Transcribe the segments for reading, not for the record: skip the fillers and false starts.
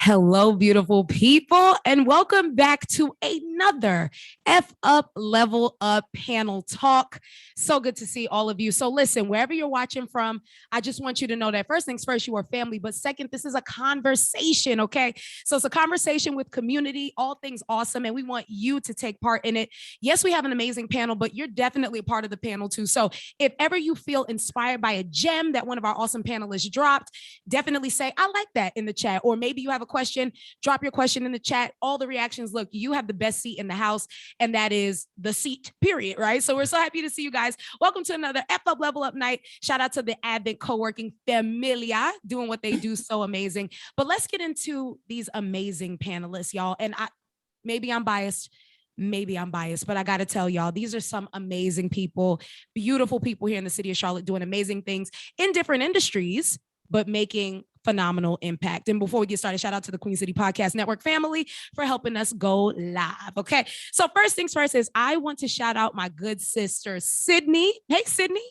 Hello, beautiful people, and welcome back to another F Up Level Up panel talk. So good to see all of you. So listen, wherever you're watching from, I just want you to know that first things first, you are family, but second, this is a conversation, okay? So it's a conversation with community, all things awesome, and we want you to take part in it. Yes, we have an amazing panel, but you're definitely a part of the panel too. So if ever you feel inspired by a gem that one of our awesome panelists dropped, definitely say, I like that in the chat, or maybe you have a question, drop your question in the chat. All the reactions, look, you have the best seat in the house, and that is the seat, period, right? So we're so happy to see you guys. Welcome to another F Up Level Up night. Shout out to the Advent Co-working Familia doing what they do so amazing. But let's get into these amazing panelists, y'all. And maybe I'm biased, but I got to tell y'all, these are some amazing people, beautiful people here in the city of Charlotte doing amazing things in different industries, but making phenomenal impact. And before we get started, shout out to the Queen City Podcast Network family for helping us go live. Okay. So first things first is I want to shout out my good sister, Sydney. Hey, Sydney.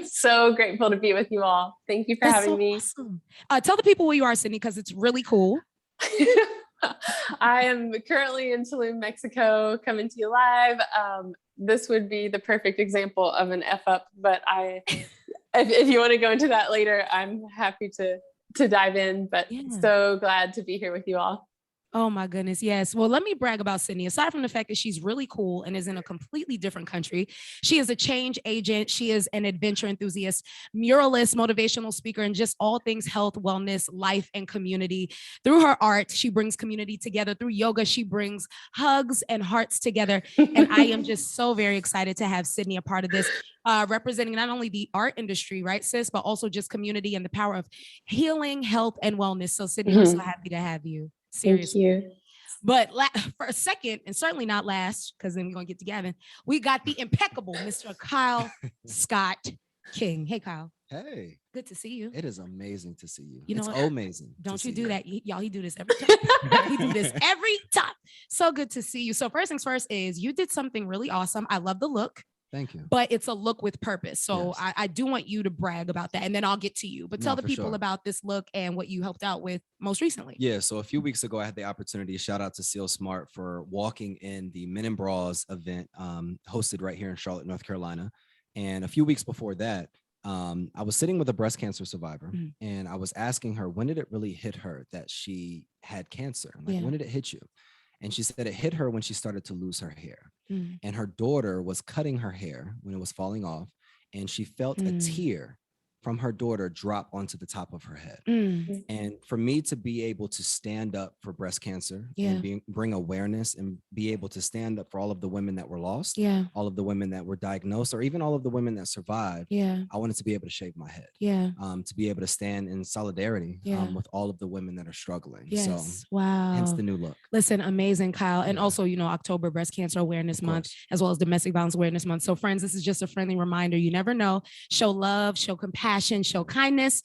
So grateful to be with you all. Thank you for having me. Awesome. Tell the people where you are, Sydney, because it's really cool. I am currently in Tulum, Mexico, coming to you live. This would be the perfect example of an F up, but if you want to go into that later, I'm happy to dive in, but so glad to be here with you all. Oh my goodness. Yes. Well, let me brag about Sydney. Aside from the fact that she's really cool and is in a completely different country, she is a change agent. She is an adventure enthusiast, muralist, motivational speaker, and just all things health, wellness, life, and community. Through her art, she brings community together. Through yoga, she brings hugs and hearts together. And I am just so very excited to have Sydney a part of this, representing not only the art industry, right, sis, but also just community and the power of healing, health, and wellness. So Sydney, we're so happy to have you. Seriously. Thank you. But for a second, and certainly not last, because then we're going to get to Gavin, we got the impeccable Mr. Kyle Scott King. Hey, Kyle. Hey. Good to see you. It is amazing to see you. You know it's what? amazing. Don't you do that. Y'all, he do this every time. He do this every time. So good to see you. So first things first is you did something really awesome. I love the look. Thank you. But it's a look with purpose. So yes. I do want you to brag about that, and then I'll get to you. But tell the people about this look and what you helped out with most recently. Yeah. So a few weeks ago, I had the opportunity, shout out to Seal Smart for walking in the Men in Bras event hosted right here in Charlotte, North Carolina. And a few weeks before that, I was sitting with a breast cancer survivor, and I was asking her, when did it really hit her that she had cancer? Like, when did it hit you? And she said it hit her when she started to lose her hair. And her daughter was cutting her hair when it was falling off. And she felt a tear from her daughter drop onto the top of her head. And for me to be able to stand up for breast cancer and bring awareness and be able to stand up for all of the women that were lost, all of the women that were diagnosed, or even all of the women that survived, I wanted to be able to shave my head, to be able to stand in solidarity with all of the women that are struggling. So hence the new look. Listen, amazing, Kyle. And also, you know, October Breast Cancer Awareness Month, as well as Domestic Violence Awareness Month. So friends, this is just a friendly reminder. You never know. Show love, show compassion, show kindness,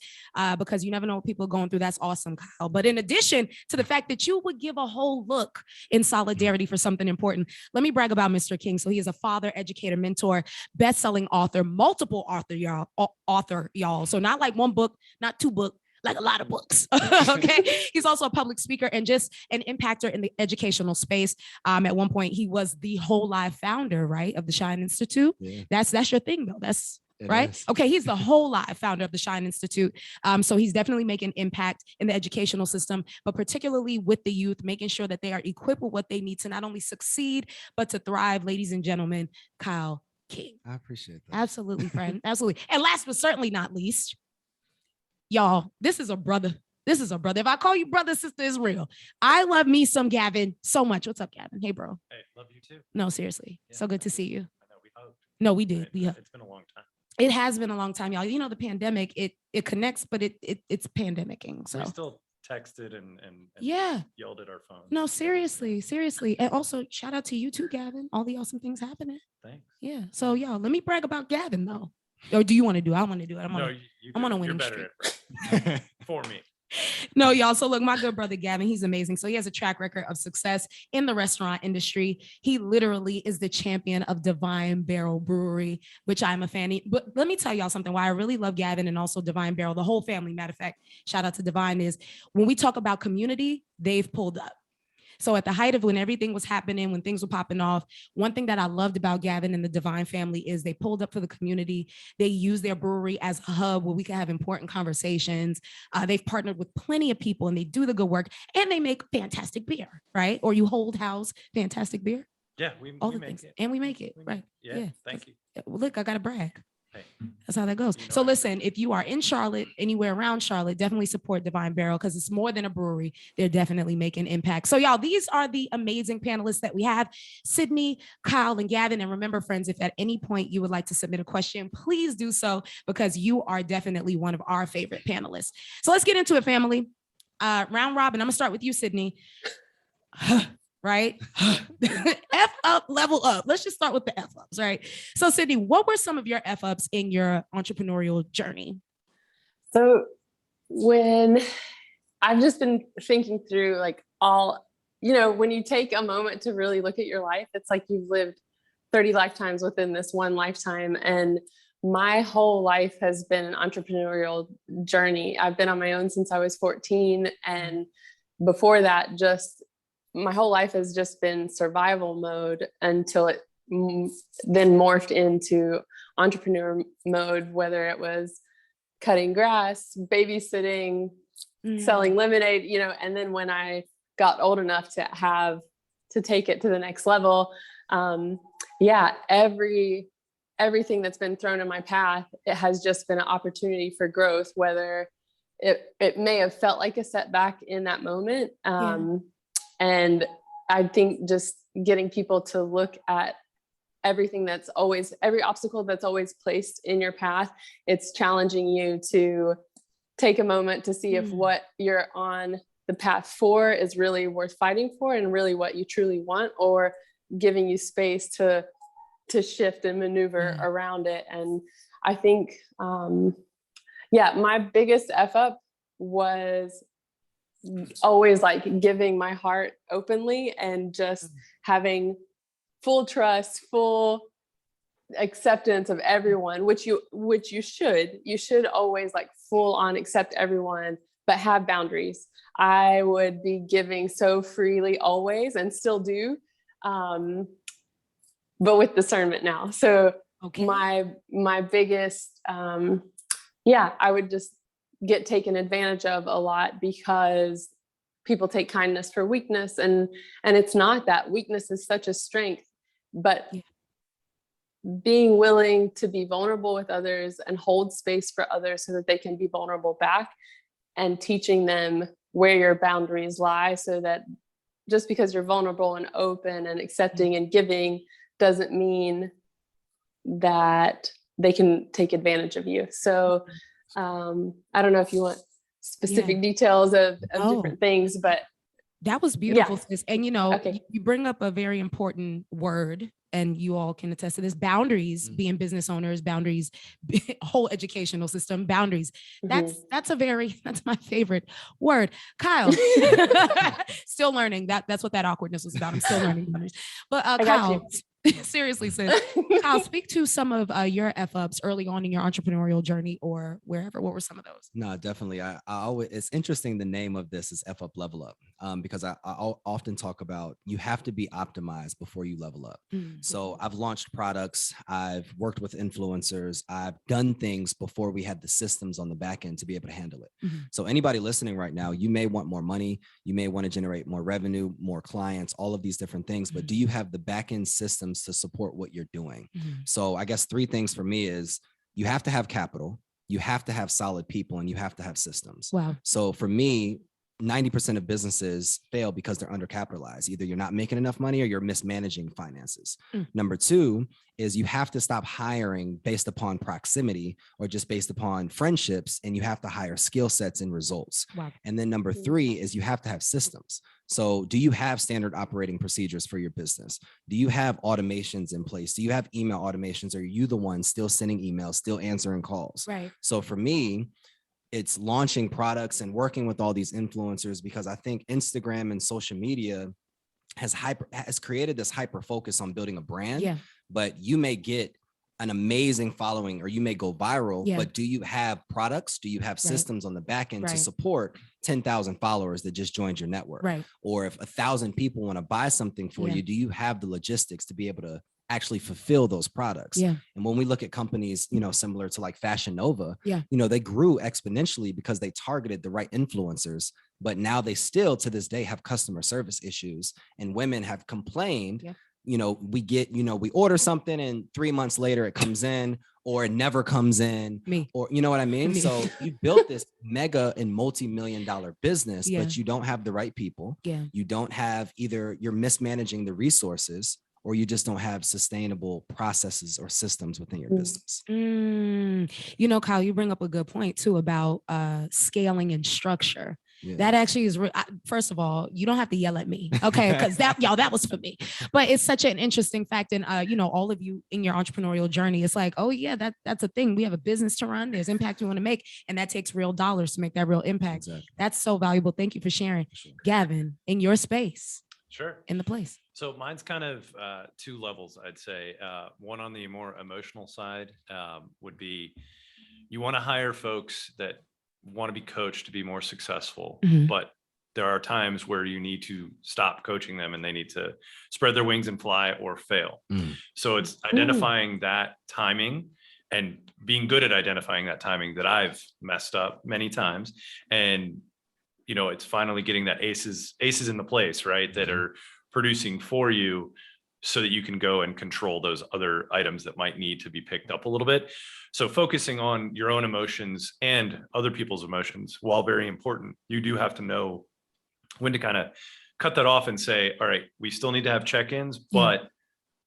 because you never know what people are going through. That's awesome, Kyle. But in addition to the fact that you would give a whole look in solidarity for something important, let me brag about Mr. King. So he is a father, educator, mentor, best-selling author, multiple author, y'all. So not like one book, not two books, like a lot of books. Okay. He's also a public speaker and just an impactor in the educational space. At one point, he was the Whole Life founder, right, of the Shine Institute. That's your thing, though. That's right. Okay. He's the Whole Life founder of the Shine Institute. So he's definitely making impact in the educational system, but particularly with the youth, making sure that they are equipped with what they need to not only succeed, but to thrive. Ladies and gentlemen, Kyle King. I appreciate that. Absolutely, friend. Absolutely. And last but certainly not least, y'all, this is a brother. This is a brother. If I call you brother, sister, is real. I love me some Gavin so much. What's up, Gavin? Hey, bro. Hey, love you too. No, seriously. So good to see you. I know we hoped. No, we did. Right. It's been a long time. It has been a long time, y'all. You know, the pandemic, it connects, but it's pandemicking. So we still texted and yelled at our phones. No, seriously. And also shout out to you too, Gavin. All the awesome things happening. Thanks. Yeah. So y'all, let me brag about Gavin though. Or do you want to do it? I want to do it. I'm on a winning streak. You're better at it. For me. No, y'all. So look, my good brother Gavin, he's amazing. So he has a track record of success in the restaurant industry. He literally is the champion of Divine Barrel Brewery, which I'm a fan of. But let me tell y'all something why I really love Gavin and also Divine Barrel, the whole family. Matter of fact, shout out to Divine is when we talk about community, they've pulled up. So at the height of when everything was happening, when things were popping off, one thing that I loved about Gavin and the Divine family is they pulled up for the community. They use their brewery as a hub where we can have important conversations. They've partnered with plenty of people and they do the good work and they make fantastic beer, right? Or you hold house fantastic beer. Yeah, we make things. it. And we make it, right? Yeah, thank you. Look, I got to brag. Hey. That's how that goes. You know, so listen, if you are in Charlotte, anywhere around Charlotte, definitely support Divine Barrel because it's more than a brewery. They're definitely making impact. So y'all, these are the amazing panelists that we have, Sydney, Kyle, and Gavin. And remember, friends, if at any point you would like to submit a question, please do so because you are definitely one of our favorite panelists. So let's get into it, family. Round robin, I'm gonna start with you, Sydney. Right? F up, level up. Let's just start with the F ups, right? So Sydney, what were some of your F ups in your entrepreneurial journey? So when I've just been thinking through like when you take a moment to really look at your life, it's like you've lived 30 lifetimes within this one lifetime. And my whole life has been an entrepreneurial journey. I've been on my own since I was 14. And before that, my whole life has just been survival mode until it then morphed into entrepreneur mode, whether it was cutting grass, babysitting, selling lemonade, and then when I got old enough to take it to the next level, everything that's been thrown in my path, it has just been an opportunity for growth, whether it may have felt like a setback in that moment. And I think just getting people to look at every obstacle that's always placed in your path, it's challenging you to take a moment to see if what you're on the path for is really worth fighting for and really what you truly want, or giving you space to shift and maneuver around it. And I think, my biggest F up was always like giving my heart openly and just having full trust, full acceptance of everyone, which you should always like full on accept everyone, but have boundaries. I would be giving so freely always and still do, but with discernment now. So my biggest, I would just get taken advantage of a lot because people take kindness for weakness, and it's not that. Weakness is such a strength, but being willing to be vulnerable with others and hold space for others so that they can be vulnerable back, and teaching them where your boundaries lie, so that just because you're vulnerable and open and accepting and giving doesn't mean that they can take advantage of you. So I don't know if you want specific details of different things, but that was beautiful, sis. And you bring up a very important word, and you all can attest to this: boundaries. Being business owners, boundaries, whole educational system, boundaries. That's my favorite word. Kyle, still learning. That's what that awkwardness was about. I'm still learning boundaries. But Kyle, seriously, sis, Kyle, speak to some of your F ups early on in your entrepreneurial journey or wherever. What were some of those? No, definitely. I always, it's interesting. The name of this is F up, level up, because I often talk about you have to be optimized before you level up. So I've launched products, I've worked with influencers, I've done things before we had the systems on the back end to be able to handle it. So anybody listening right now, you may want more money, you may want to generate more revenue, more clients, all of these different things, but do you have the back end systems to support what you're doing? So I guess 3 things for me is you have to have capital, you have to have solid people, and you have to have systems. Wow. So for me, 90% of businesses fail because they're undercapitalized. Either you're not making enough money or you're mismanaging finances. Number 2 is you have to stop hiring based upon proximity or just based upon friendships, and you have to hire skill sets and results. Wow. And then number 3 is you have to have systems. So do you have standard operating procedures for your business? Do you have automations in place? Do you have email automations? Or are you the one still sending emails, still answering calls? Right. So for me, it's launching products and working with all these influencers, because I think Instagram and social media has created this hyper focus on building a brand. Yeah. But you may get an amazing following or you may go viral, Yeah. but do you have products? Do you have systems on the back end Right. to support 10,000 followers that just joined your network? Right. Or if 1,000 people want to buy something for you, do you have the logistics to be able to actually fulfill those products? Yeah. And when we look at companies, you know, similar to like Fashion Nova, yeah. you know, they grew exponentially because they targeted the right influencers, but now they still to this day have customer service issues, and women have complained. Yeah. You know, we order something and 3 months later it comes in, or it never comes in. Me. Or, you know what I mean? So you built this mega and multi-million-dollar business, but you don't have the right people. Yeah. You don't have, either you're mismanaging the resources, or you just don't have sustainable processes or systems within your business. You know, Kyle, you bring up a good point too about scaling and structure. Yeah. That actually is, first of all, you don't have to yell at me, okay? Because that was for me. But it's such an interesting fact. And, you know, all of you in your entrepreneurial journey, it's like, oh yeah, that's a thing. We have a business to run. There's impact we want to make. And that takes real dollars to make that real impact. Exactly. That's so valuable. Thank you for sharing. Sure. Gavin, in your space. Sure. In the place. So mine's kind of two levels, I'd say. One on the more emotional side would be, you want to hire folks that want to be coached to be more successful, but there are times where you need to stop coaching them and they need to spread their wings and fly or fail. So it's identifying that timing and being good at identifying that timing that I've messed up many times. And, you know, it's finally getting that aces in the place, right? That are producing for you so that you can go and control those other items that might need to be picked up a little bit. So focusing on your own emotions and other people's emotions, while very important, you do have to know when to kind of cut that off and say, all right, we still need to have check-ins, but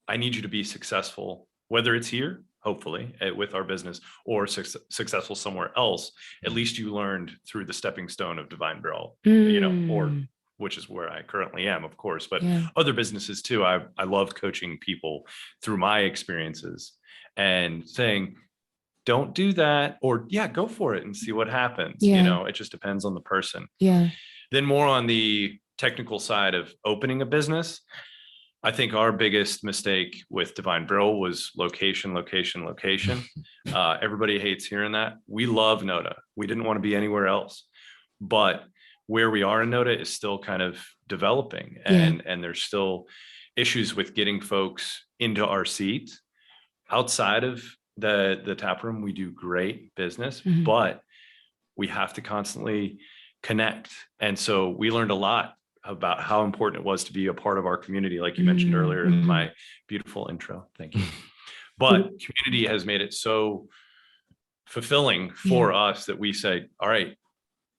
I need you to be successful, whether it's here, hopefully with our business, or successful somewhere else. At least you learned through the stepping stone of Divine Brawl, you know, or which is where I currently am, of course, but other businesses too. I love coaching people through my experiences and saying, don't do that, or go for it and see what happens. You know, it just depends on the person. Then more on the technical side of opening a business, I think our biggest mistake with Divine Brawl was location. Everybody hates hearing that. We love Noda. We didn't want to be anywhere else, but where we are in Noda is still kind of developing, and there's still issues with getting folks into our seat. Outside of the tap room, we do great business, but we have to constantly connect. And so we learned a lot about how important it was to be a part of our community, like you mentioned earlier in my beautiful intro. Thank you. But community has made it so fulfilling for us that we say, all right,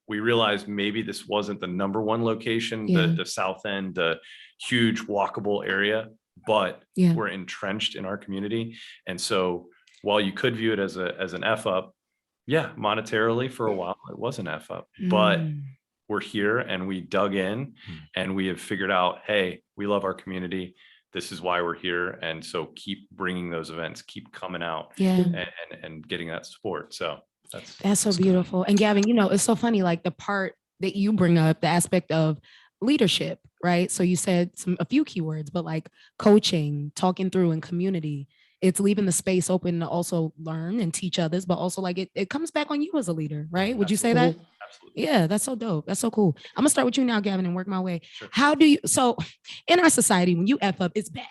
we realized maybe this wasn't the number one location, the South End, the huge walkable area, but we're entrenched in our community. And so while you could view it as an F up, monetarily for a while, it was an F up, but we're here and we dug in and we have figured out, hey, we love our community. This is why we're here. And so keep bringing those events, keep coming out and getting that support. So that's so beautiful. And Gavin, you know, it's so funny, like the part that you bring up, the aspect of leadership, right? So you said a few keywords, but like coaching, talking through, and community. It's leaving the space open to also learn and teach others, but also like it comes back on you as a leader, right? Would you say that? Absolutely. Yeah, that's so dope. That's so cool. I'm gonna start with you now, Gavin, and work my way. Sure. How do you, so in our society, when you F up, it's bad.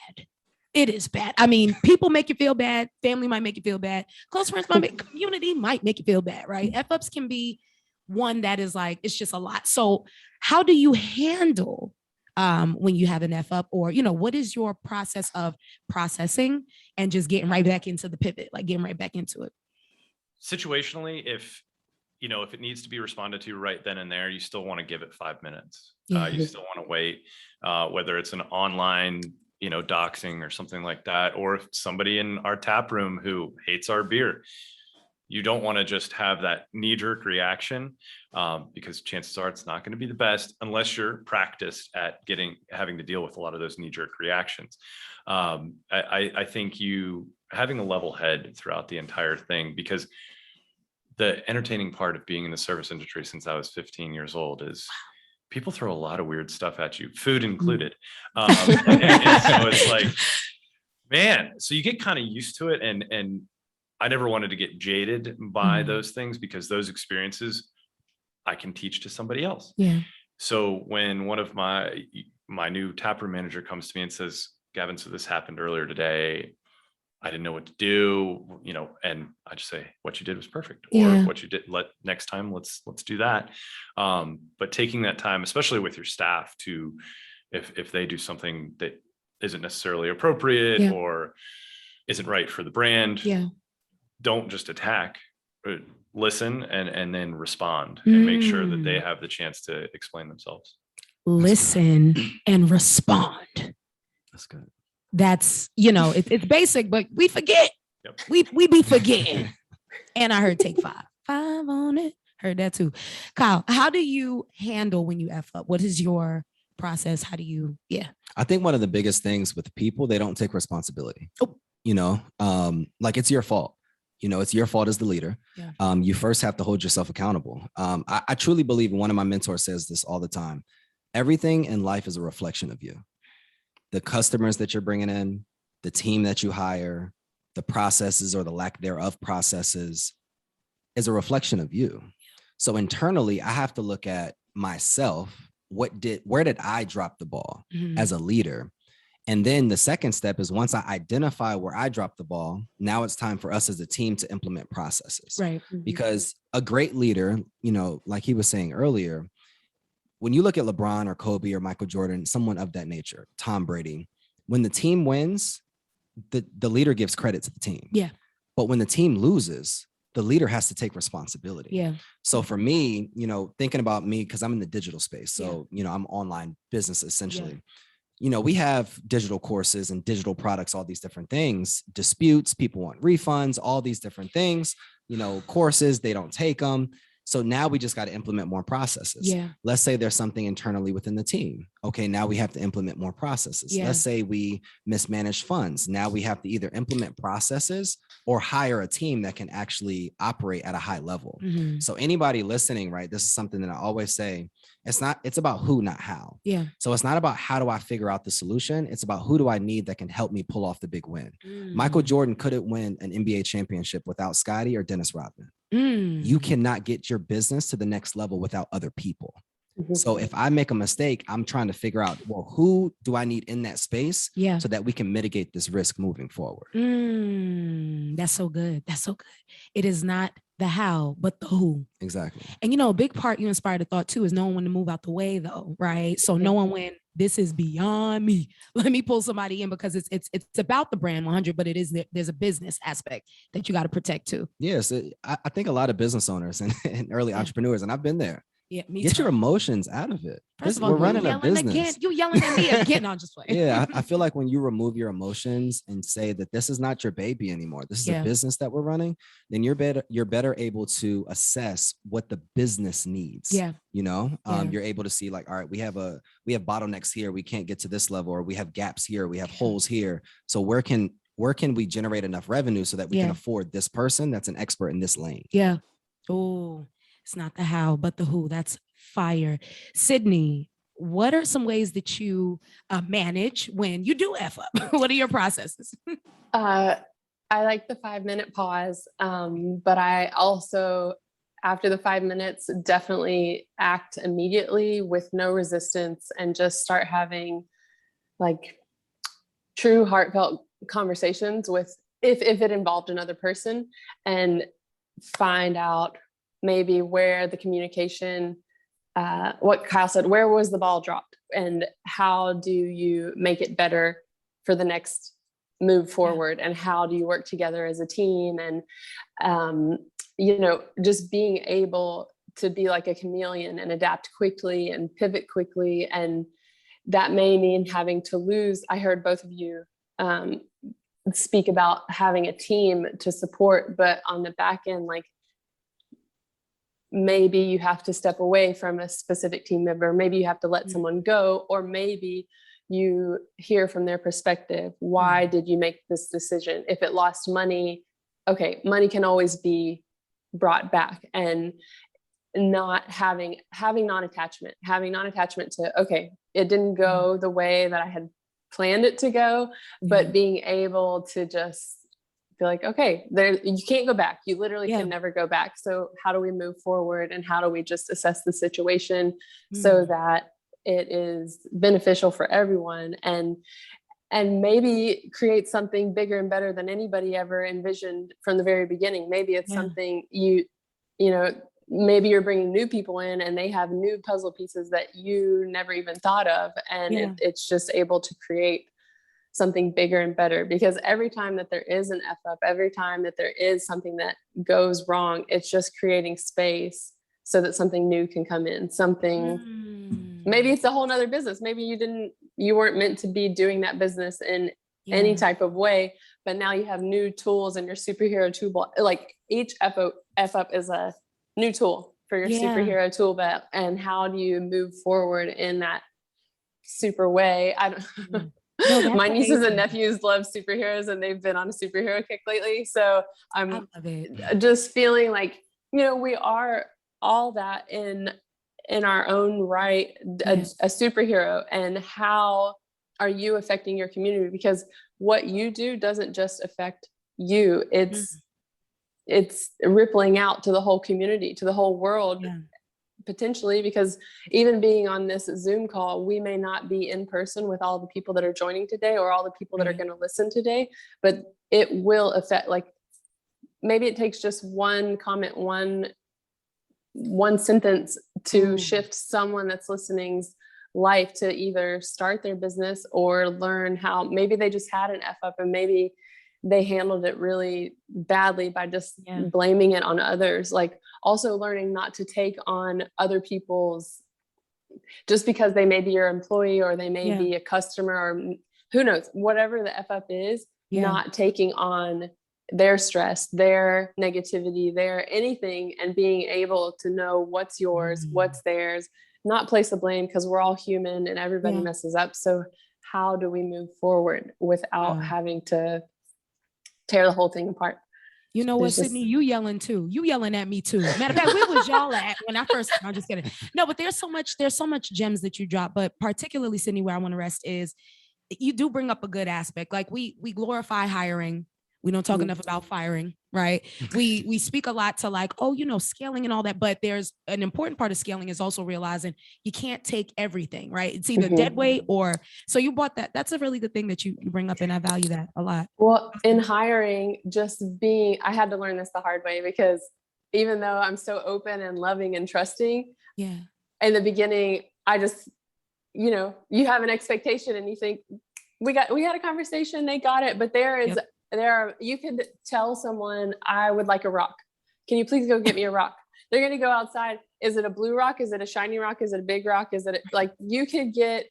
It is bad. I mean, people make you feel bad. Family might make you feel bad. Close friends might make, community might make you feel bad, right? F ups can be one that is like, it's just a lot. So how do you handle when you have an F up, or, you know, what is your process of processing and just getting right back into the pivot, like getting right back into it? Situationally, if it needs to be responded to right then and there, you still want to give it 5 minutes. You still want to wait, whether it's an online, doxing or something like that, or if somebody in our tap room who hates our beer, you don't want to just have that knee-jerk reaction, because chances are it's not going to be the best unless you're practiced at having to deal with a lot of those knee-jerk reactions. I think having a level head throughout the entire thing, because the entertaining part of being in the service industry since I was 15 years old is people throw a lot of weird stuff at you, food included. And so it's like, man, so you get kind of used to it. And I never wanted to get jaded by those things, because those experiences I can teach to somebody else. Yeah. So when one of my new taproom manager comes to me and says, Gavin, so this happened earlier today, I didn't know what to do, and I just say, what you did was perfect, or what you did, next time, let's do that. But taking that time, especially with your staff, to, if they do something that isn't necessarily appropriate or isn't right for the brand, don't just attack, listen, and then respond and make sure that they have the chance to explain themselves. Listen and respond. That's good. That's, it's basic, but we forget. Yep. We be forgetting. And I heard take five on it. Heard that too. Kyle, how do you handle when you F up? What is your process? How do you, I think one of the biggest things with people, they don't take responsibility. Like it's your fault. It's your fault as the leader. Yeah. You first have to hold yourself accountable. I truly believe, one of my mentors says this all the time, everything in life is a reflection of you. The customers that you're bringing in, the team that you hire, the processes or the lack thereof processes is a reflection of you. So internally, I have to look at myself. Where did I drop the ball as a leader? And then the second step is, once I identify where I dropped the ball, now it's time for us as a team to implement processes. Right. Because a great leader, like he was saying earlier, when you look at LeBron or Kobe or Michael Jordan, someone of that nature, Tom Brady, when the team wins, the leader gives credit to the team. Yeah. But when the team loses, the leader has to take responsibility. Yeah. So for me, thinking about me, because I'm in the digital space, so, I'm online business essentially. We have digital courses and digital products, all these different things, disputes, people want refunds, all these different things, courses, they don't take them. So now we just got to implement more processes. Yeah. Let's say there's something internally within the team. Okay, now we have to implement more processes. Yeah. Let's say we mismanaged funds. Now we have to either implement processes or hire a team that can actually operate at a high level. So anybody listening, right, this is something that I always say, it's about who, not how. Yeah. So it's not about how do I figure out the solution. It's about who do I need that can help me pull off the big win. Michael Jordan couldn't win an NBA championship without Scottie or Dennis Rodman. You cannot get your business to the next level without other people. So if I make a mistake, I'm trying to figure out, well, who do I need in that space so that we can mitigate this risk moving forward? That's so good. That's so good. It is not the how, but the who. Exactly. And a big part you inspired a thought too is knowing when to move out the way though, right? So knowing when this is beyond me, let me pull somebody in, because it's about the brand 100, but there's a business aspect that you got to protect too. Yes. I think a lot of business owners and early entrepreneurs, and I've been there. Yeah, me Get too. your emotions out of it. First of all, we're running a business. Again. You yelling at me again. No, I'm just playing. Yeah, I feel like when you remove your emotions and say that this is not your baby anymore, this is a business that we're running, then you're better able to assess what the business needs. Yeah. You're able to see like, all right, we have bottlenecks here. We can't get to this level, or we have gaps here. We have holes here. So where can we generate enough revenue so that we can afford this person that's an expert in this lane? Yeah. Oh, it's not the how, but the who. That's fire. Sydney, what are some ways that you manage when you do F up? What are your processes? I like the 5-minute pause. But I also, after the 5 minutes, definitely act immediately with no resistance and just start having like true heartfelt conversations with, if it involved another person, and find out maybe where the communication, what Kyle said, where was the ball dropped, and how do you make it better for the next move forward, and how do you work together as a team, and just being able to be like a chameleon and adapt quickly and pivot quickly. And that may mean having to lose. I heard both of you speak about having a team to support, but on the back end, like, maybe you have to step away from a specific team member. Maybe you have to let someone go, or maybe you hear from their perspective. Why did you make this decision? If it lost money, okay, money can always be brought back, and not having non-attachment to, okay, it didn't go the way that I had planned it to go, but being able to just feel like, okay, there, you can't go back. You literally can never go back. So how do we move forward, and how do we just assess the situation so that it is beneficial for everyone, and maybe create something bigger and better than anybody ever envisioned from the very beginning. Maybe it's something you know, maybe you're bringing new people in and they have new puzzle pieces that you never even thought of. And it's just able to create something bigger and better, because every time that there is an F up, every time that there is something that goes wrong, it's just creating space so that something new can come in. Maybe it's a whole nother business. Maybe you weren't meant to be doing that business in any type of way, but now you have new tools in your superhero tool. Like each F up is a new tool for your superhero tool belt. And how do you move forward in that super way? I don't my nieces and nephews love superheroes, and they've been on a superhero kick lately. So I'm just feeling like, you know, we are all that in our own right, a superhero. And how are you affecting your community? Because what you do doesn't just affect you. It's rippling out to the whole community, to the whole world, potentially, because even being on this Zoom call, we may not be in person with all the people that are joining today, or all the people that are going to listen today, but it will affect, like, maybe it takes just one comment, one sentence to shift someone that's listening's life, to either start their business or learn how. Maybe they just had an F up, and maybe they handled it really badly by just blaming it on others. Like, also learning not to take on other people's, just because they may be your employee, or they may be a customer, or who knows, whatever the F up is, not taking on their stress, their negativity, their anything, and being able to know what's yours, what's theirs, not place the blame, because we're all human and everybody messes up. So how do we move forward without having to tear the whole thing apart? You know what, Sydney, you yelling too. You yelling at me too. Matter of fact, where was y'all at when I first, I'm just kidding. No, but there's so much gems that you drop, but particularly, Sydney, where I want to rest is you do bring up a good aspect. Like we glorify hiring. We don't talk enough about firing, right? We speak a lot to, like, oh, you know, scaling and all that, but there's an important part of scaling is also realizing you can't take everything, right? It's either dead weight or, so you brought that. That's a really good thing that you bring up, and I value that a lot. Well, in hiring, I had to learn this the hard way, because even though I'm so open and loving and trusting, in the beginning, I just, you know, you have an expectation and you think, we had a conversation, they got it, but you could tell someone, I would like a rock. Can you please go get me a rock? They're going to go outside. Is it a blue rock? Is it a shiny rock? Is it a big rock? Is it like, you could get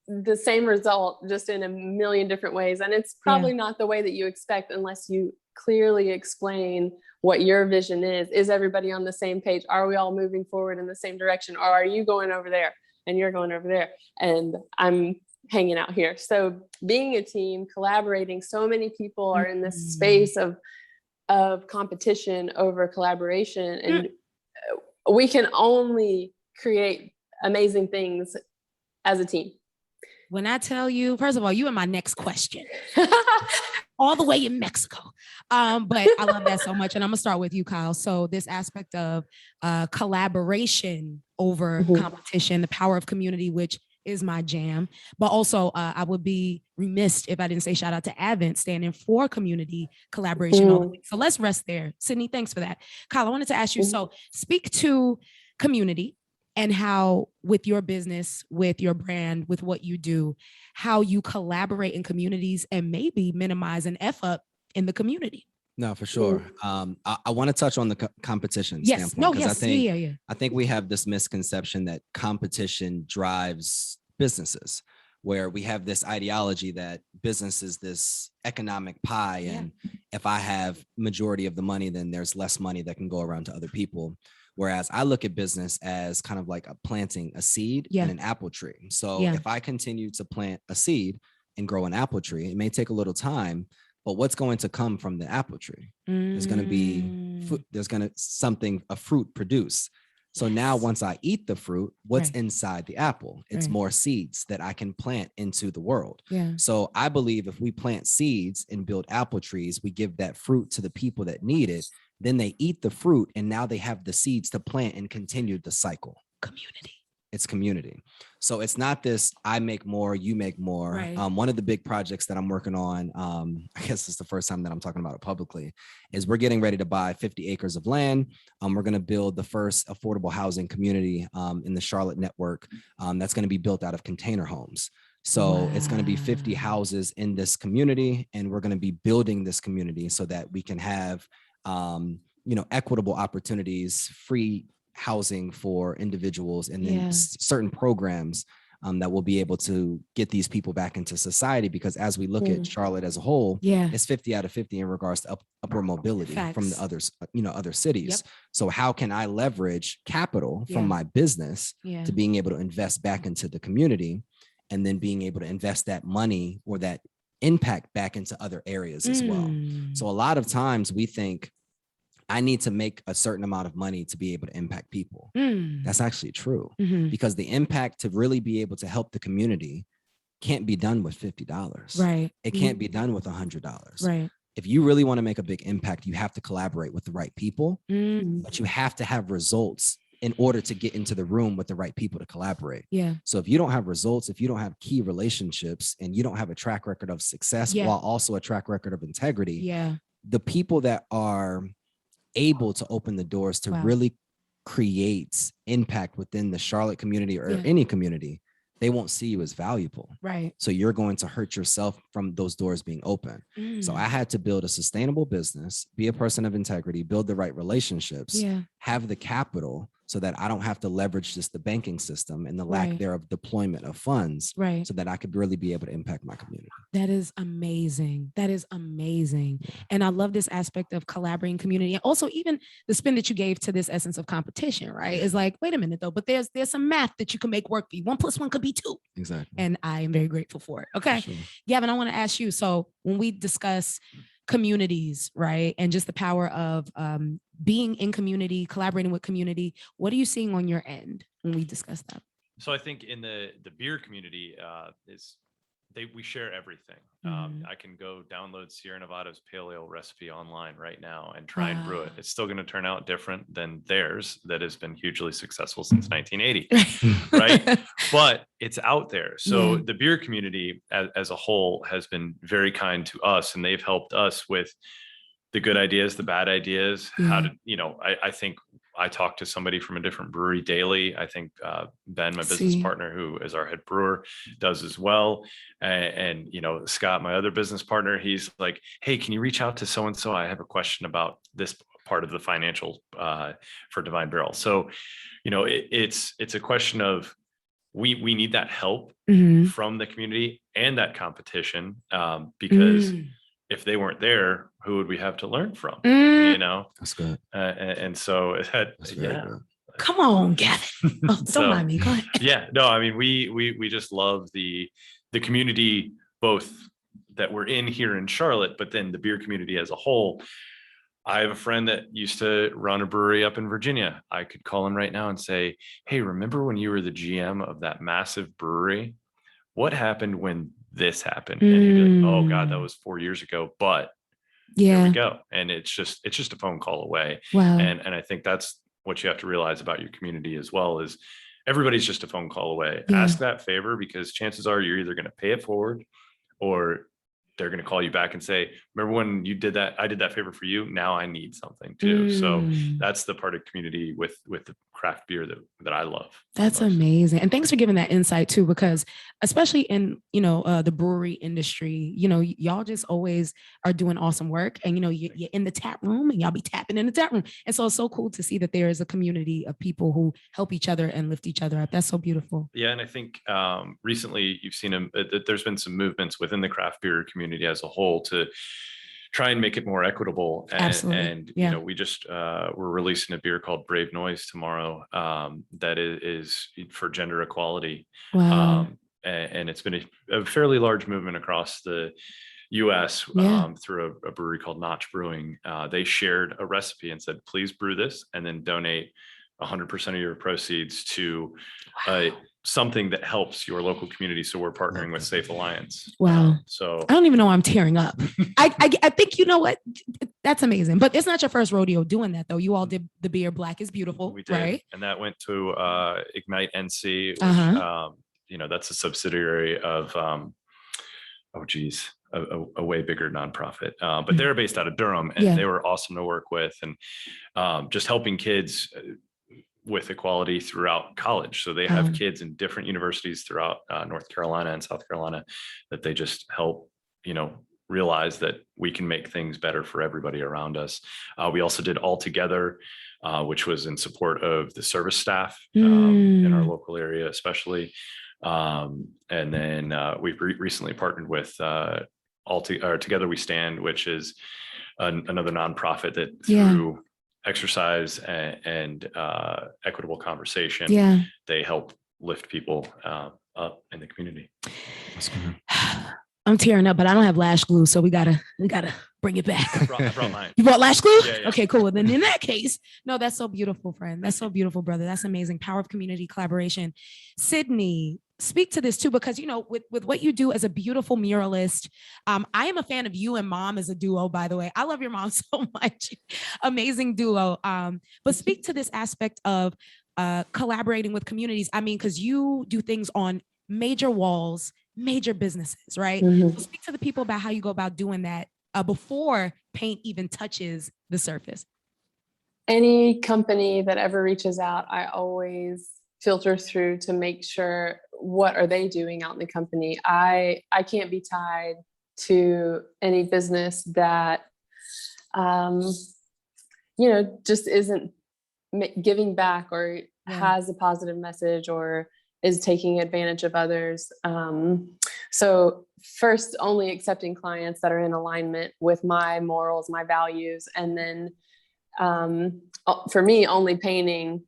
the same result just in a million different ways. And it's probably not the way that you expect, unless you clearly explain what your vision is. Is everybody on the same page? Are we all moving forward in the same direction? Or are you going over there and you're going over there and I'm hanging out here? So being a team, collaborating, so many people are in this space of competition over collaboration, and we can only create amazing things as a team. When I tell you, first of all, you are my next question. All the way in Mexico. But I love that so much. And I'm gonna start with you, Kyle. So this aspect of collaboration over competition, the power of community, which is my jam. But also I would be remiss if I didn't say shout out to Advent, standing for community collaboration. So let's rest there. Sydney, thanks for that. Kyle, I wanted to ask you, so speak to community and how, with your business, with your brand, with what you do, how you collaborate in communities and maybe minimize an F up in the community. No, for sure. I want to touch on the competition standpoint. No, yes. I think we have this misconception that competition drives businesses, where we have this ideology that business is this economic pie. And if I have majority of the money, then there's less money that can go around to other people. Whereas I look at business as kind of like planting a seed in an apple tree. So if I continue to plant a seed and grow an apple tree, it may take a little time, but what's going to come from the apple tree is going to be a fruit produced. So now once I eat the fruit, what's Right. inside the apple? It's Right. more seeds that I can plant into the world. Yeah. So I believe if we plant seeds and build apple trees, we give that fruit to the people that need it. Then they eat the fruit and now they have the seeds to plant and continue the cycle. Community. It's community. So it's not this, I make more, you make more. Right. One of the big projects that I'm working on, I guess it's the first time that I'm talking about it publicly, is we're getting ready to buy 50 acres of land. We're going to build the first affordable housing community in the Charlotte network that's going to be built out of container homes. So it's going to be 50 houses in this community, and we're going to be building this community so that we can have, equitable opportunities, free housing for individuals, and then certain programs that will be able to get these people back into society. Because as we look at Charlotte as a whole, it's 50 out of 50 in regards to upward mobility from the others, other cities. So how can I leverage capital from my business to being able to invest back into the community, and then being able to invest that money or that impact back into other areas as well? So a lot of times we think, I need to make a certain amount of money to be able to impact people. That's actually true, because the impact to really be able to help the community can't be done with $50. Right. It can't be done with $100. Right. If you really want to make a big impact, you have to collaborate with the right people, but you have to have results in order to get into the room with the right people to collaborate. Yeah. So if you don't have results, if you don't have key relationships, and you don't have a track record of success while also a track record of integrity, the people that are able to open the doors to really create impact within the Charlotte community or any community, they won't see you as valuable. Right. So you're going to hurt yourself from those doors being open. So I had to build a sustainable business, be a person of integrity, build the right relationships, have the capital, so that I don't have to leverage just the banking system and the lack thereof deployment of funds, so that I could really be able to impact my community. That is amazing. That is amazing. And I love this aspect of collaborating community. And also even the spin that you gave to this essence of competition, right? Is like, wait a minute though, but there's some math that you can make work for you. 1 + 1 could be 2. Exactly. And I am very grateful for it. Okay. Sure. Gavin, I want to ask you, so when we discuss communities, right, and just the power of being in community, collaborating with community, what are you seeing on your end when we discuss that? So I think in the beer community we share everything. I can go download Sierra Nevada's pale ale recipe online right now and try and brew it. It's still going to turn out different than theirs that has been hugely successful since 1980, right? But it's out there. So the beer community as a whole has been very kind to us, and they've helped us with the good ideas, the bad ideas, how to, I think I talk to somebody from a different brewery daily. I think Ben, my business partner, who is our head brewer, does as well. And Scott, my other business partner, he's like, hey, can you reach out to so-and-so? I have a question about this part of the financial for Divine Barrel. So, it's a question of we need that help from the community and that competition because if they weren't there, who would we have to learn from? That's good. And so That's very good. Come on, Gavin. Don't mind me. Go ahead. Yeah, no, I mean, we just love the community, both that we're in here in Charlotte, but then the beer community as a whole. I have a friend that used to run a brewery up in Virginia. I could call him right now and say, hey, remember when you were the GM of that massive brewery? What happened when this happened? And he'd be like, oh God, that was 4 years ago, but here we go. And it's just a phone call away. Wow. And I think that's what you have to realize about your community as well, is everybody's just a phone call away. Ask that favor, because chances are you're either going to pay it forward or they're going to call you back and say, remember when you did that? I did that favor for you. Now I need something too. So that's the part of community with the craft beer that I love. That's amazing. And thanks for giving that insight too, because especially in, the brewery industry, y'all just always are doing awesome work, and, you're in the tap room and y'all be tapping in the tap room. And so it's so cool to see that there is a community of people who help each other and lift each other up. That's so beautiful. Yeah. And I think recently you've seen there's been some movements within the craft beer community as a whole to try and make it more equitable. And we just we're releasing a beer called Brave Noise tomorrow that is for gender equality. Wow. And it's been a fairly large movement across the US Yeah. through a brewery called Notch Brewing. They shared a recipe and said, please brew this and then donate 100% of your proceeds to something that helps your local community. So we're partnering with Safe Alliance. Wow. So I don't even know why I'm tearing up. I think, you know what? That's amazing. But it's not your first rodeo doing that, though. You all did the beer Black is Beautiful, we did, right? and that went to Ignite NC, which, that's a subsidiary of, a way bigger nonprofit. But they're based out of Durham, and they were awesome to work with, and just helping kids with equality throughout college. So they have kids in different universities throughout North Carolina and South Carolina that they just help, realize that we can make things better for everybody around us. We also did All Together, which was in support of the service staff in our local area, especially. And then we've recently partnered with Together We Stand, which is another nonprofit that through exercise and equitable conversation, they help lift people up in the community. I'm tearing up, but I don't have lash glue, so we gotta bring it back. I brought mine. You brought lash glue? Yeah. Okay, cool. And then in that case, no, that's so beautiful, friend. That's so beautiful, brother. That's amazing. Power of community collaboration. Sydney, speak to this too, because with what you do as a beautiful muralist, I am a fan of you and Mom as a duo, by the way. I love your mom so much. Amazing duo. But speak to this aspect of collaborating with communities. I mean, because you do things on major walls, major businesses, right? So speak to the people about how you go about doing that before paint even touches the surface. Any company that ever reaches out, I always filter through to make sure what are they doing out in the company. I can't be tied to any business that just isn't giving back or has a positive message or is taking advantage of others. So first, only accepting clients that are in alignment with my morals, my values, and then for me, only painting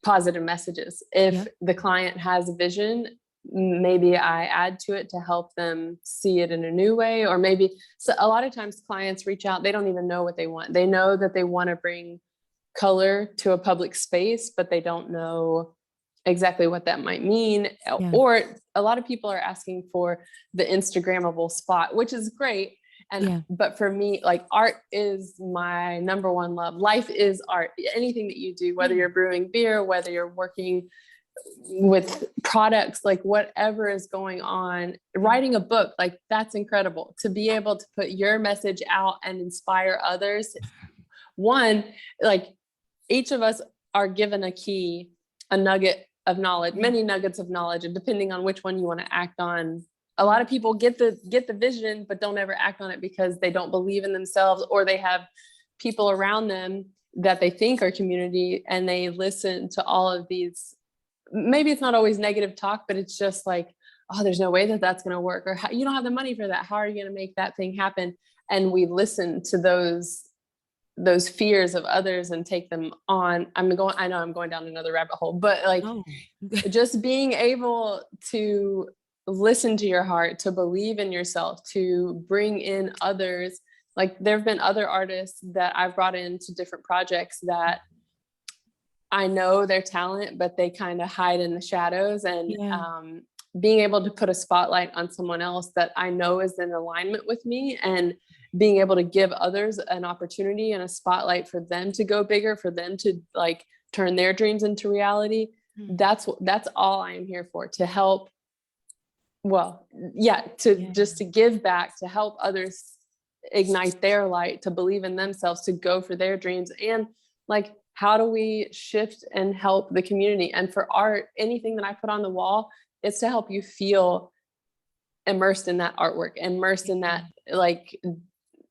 positive messages. If the client has a vision, maybe I add to it to help them see it in a new way, or maybe so a lot of times clients reach out, they don't even know what they want. They know that they want to bring color to a public space, but they don't know exactly what that might mean. Or a lot of people are asking for the Instagrammable spot, which is great. But for me, like, art is my number one love. Life is art. Anything that you do, whether you're brewing beer, whether you're working with products, like whatever is going on, writing a book, like that's incredible to be able to put your message out and inspire others. One, like each of us are given a key, a nugget of knowledge, many nuggets of knowledge, and depending on which one you want to act on. A lot of people get the vision, but don't ever act on it because they don't believe in themselves, or they have people around them that they think are community, and they listen to all of these. Maybe it's not always negative talk, but it's just like, oh, there's no way that that's going to work, or you don't have the money for that. How are you going to make that thing happen? And we listen to those fears of others and take them on. I know I'm going down another rabbit hole, but like just being able to listen to your heart, to believe in yourself, to bring in others. Like there've been other artists that I've brought into different projects that I know their talent, but they kind of hide in the shadows, and being able to put a spotlight on someone else that I know is in alignment with me, and being able to give others an opportunity and a spotlight for them to go bigger, for them to like turn their dreams into reality. That's all I am here for, to help. Just to give back, to help others ignite their light, to believe in themselves, to go for their dreams. And like, how do we shift and help the community? And for art, anything that I put on the wall, it's to help you feel immersed in that artwork, immersed in that, like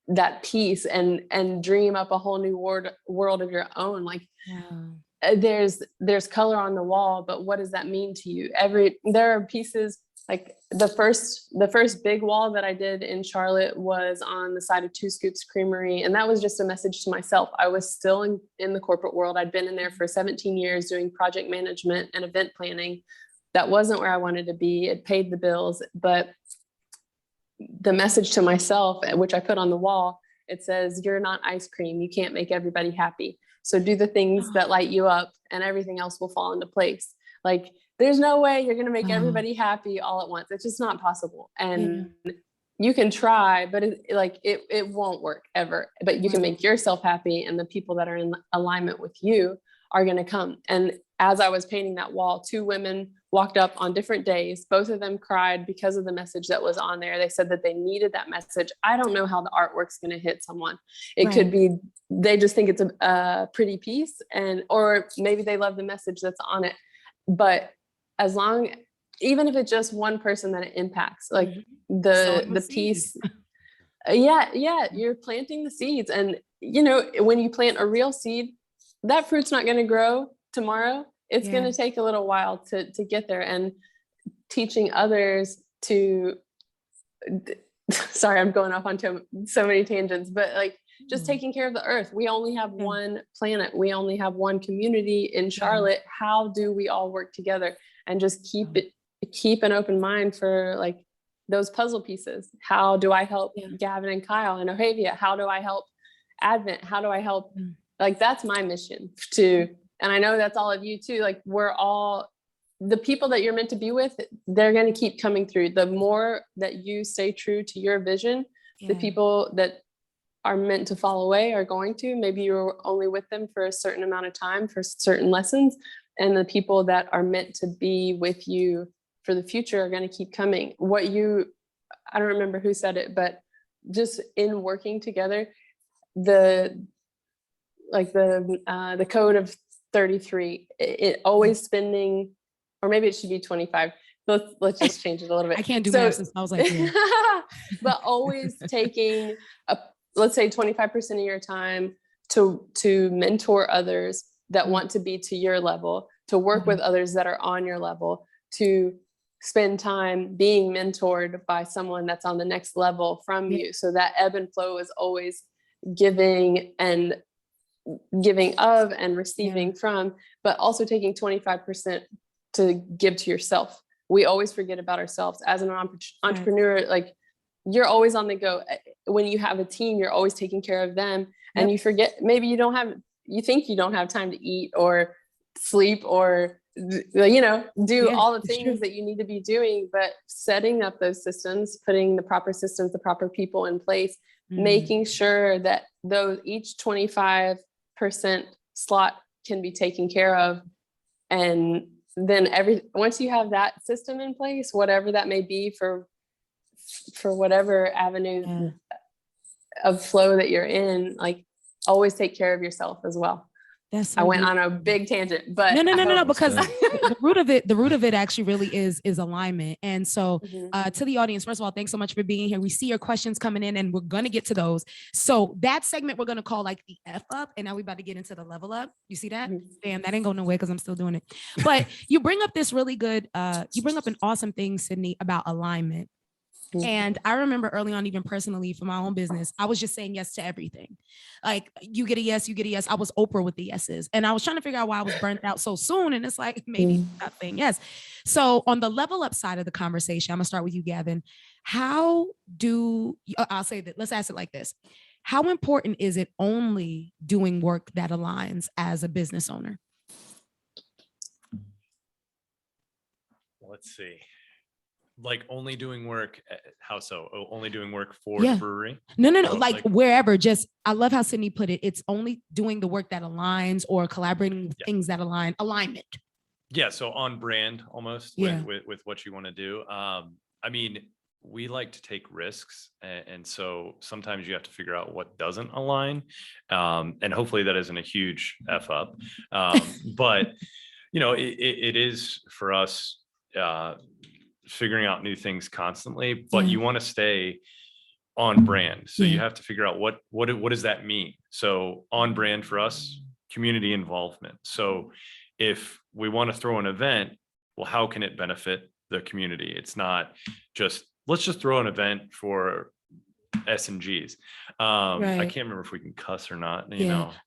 that piece, and dream up a whole new world of your own. Like there's color on the wall, but what does that mean to you? There are pieces. Like the first big wall that I did in Charlotte was on the side of Two Scoops Creamery. And that was just a message to myself. I was still in the corporate world. I'd been in there for 17 years doing project management and event planning. That wasn't where I wanted to be. It paid the bills, but the message to myself, which I put on the wall, it says, you're not ice cream. You can't make everybody happy. So do the things that light you up and everything else will fall into place. Like, there's no way you're going to make everybody happy all at once. It's just not possible. And you can try, but it won't work ever. But you can make yourself happy, and the people that are in alignment with you are going to come. And as I was painting that wall, 2 women walked up on different days. Both of them cried because of the message that was on there. They said that they needed that message. I don't know how the artwork's going to hit someone. It could be they just think it's a pretty piece, or maybe they love the message that's on it. But even if it's just one person that it impacts, like the piece, you're planting the seeds. And when you plant a real seed, that fruit's not going to grow tomorrow. It's going to take a little while to get there. And teaching others to, sorry, I'm going off onto so many tangents, but like just taking care of the earth. We only have one planet. We only have one community in Charlotte. How do we all work together and just keep an open mind for like those puzzle pieces? How do I help Gavin and Kyle and Ohavia? How do I help Advent? How do I help? Like, that's my mission and I know that's all of you too. Like, we're all the people that you're meant to be with. They're going to keep coming through. The more that you stay true to your vision, the people that are meant to fall away are going to. Maybe you're only with them for a certain amount of time for certain lessons. And the people that are meant to be with you for the future are going to keep coming. I don't remember who said it, but just in working together, the code of 33, it always spending, or maybe it should be 25. Let's just change it a little bit. I can't do math since I was like, but always taking let's say 25% of your time to mentor others that want to be to your level, to work with others that are on your level, to spend time being mentored by someone that's on the next level from you. So that ebb and flow is always giving of and receiving from, but also taking 25% to give to yourself. We always forget about ourselves as an entrepreneur. Like, you're always on the go. When you have a team, you're always taking care of them, and you forget, maybe you think you don't have time to eat or sleep or, do all the things that you need to be doing, but setting up those systems, putting the proper systems, the proper people in place, making sure that each 25% slot can be taken care of. And then once you have that system in place, whatever that may be for whatever avenue of flow that you're in, like, always take care of yourself as well. I went on a big tangent, but no, because the root of it actually really is alignment. And so to the audience, first of all, thanks so much for being here. We see your questions coming in and we're going to get to those. So that segment we're going to call like the F up. And now we're about to get into the level up. You see that? Damn, that ain't going nowhere because I'm still doing it. But you bring up this really good, you bring up an awesome thing, Sydney, about alignment. And I remember early on, even personally for my own business, I was just saying yes to everything. Like, you get a yes, you get a yes. I was Oprah with the yeses. And I was trying to figure out why I was burnt out so soon. And it's like, maybe not saying yes. So on the level up side of the conversation, I'm gonna start with you, Gavin. I'll say that, let's ask it like this. How important is it only doing work that aligns as a business owner? Let's see. Like, only doing work, how so? Only doing work for the brewery? No. Like wherever, just, I love how Sydney put it. It's only doing the work that aligns or collaborating with things that align, alignment. Yeah. So on brand almost with what you want to do. I mean, we like to take risks. And so sometimes you have to figure out what doesn't align. And hopefully that isn't a huge F up. But, it is for us, figuring out new things constantly, but you want to stay on brand. So you have to figure out what does that mean? So on brand for us, community involvement. So if we want to throw an event, well, how can it benefit the community? It's not just, let's just throw an event for S&Gs. I can't remember if we can cuss or not,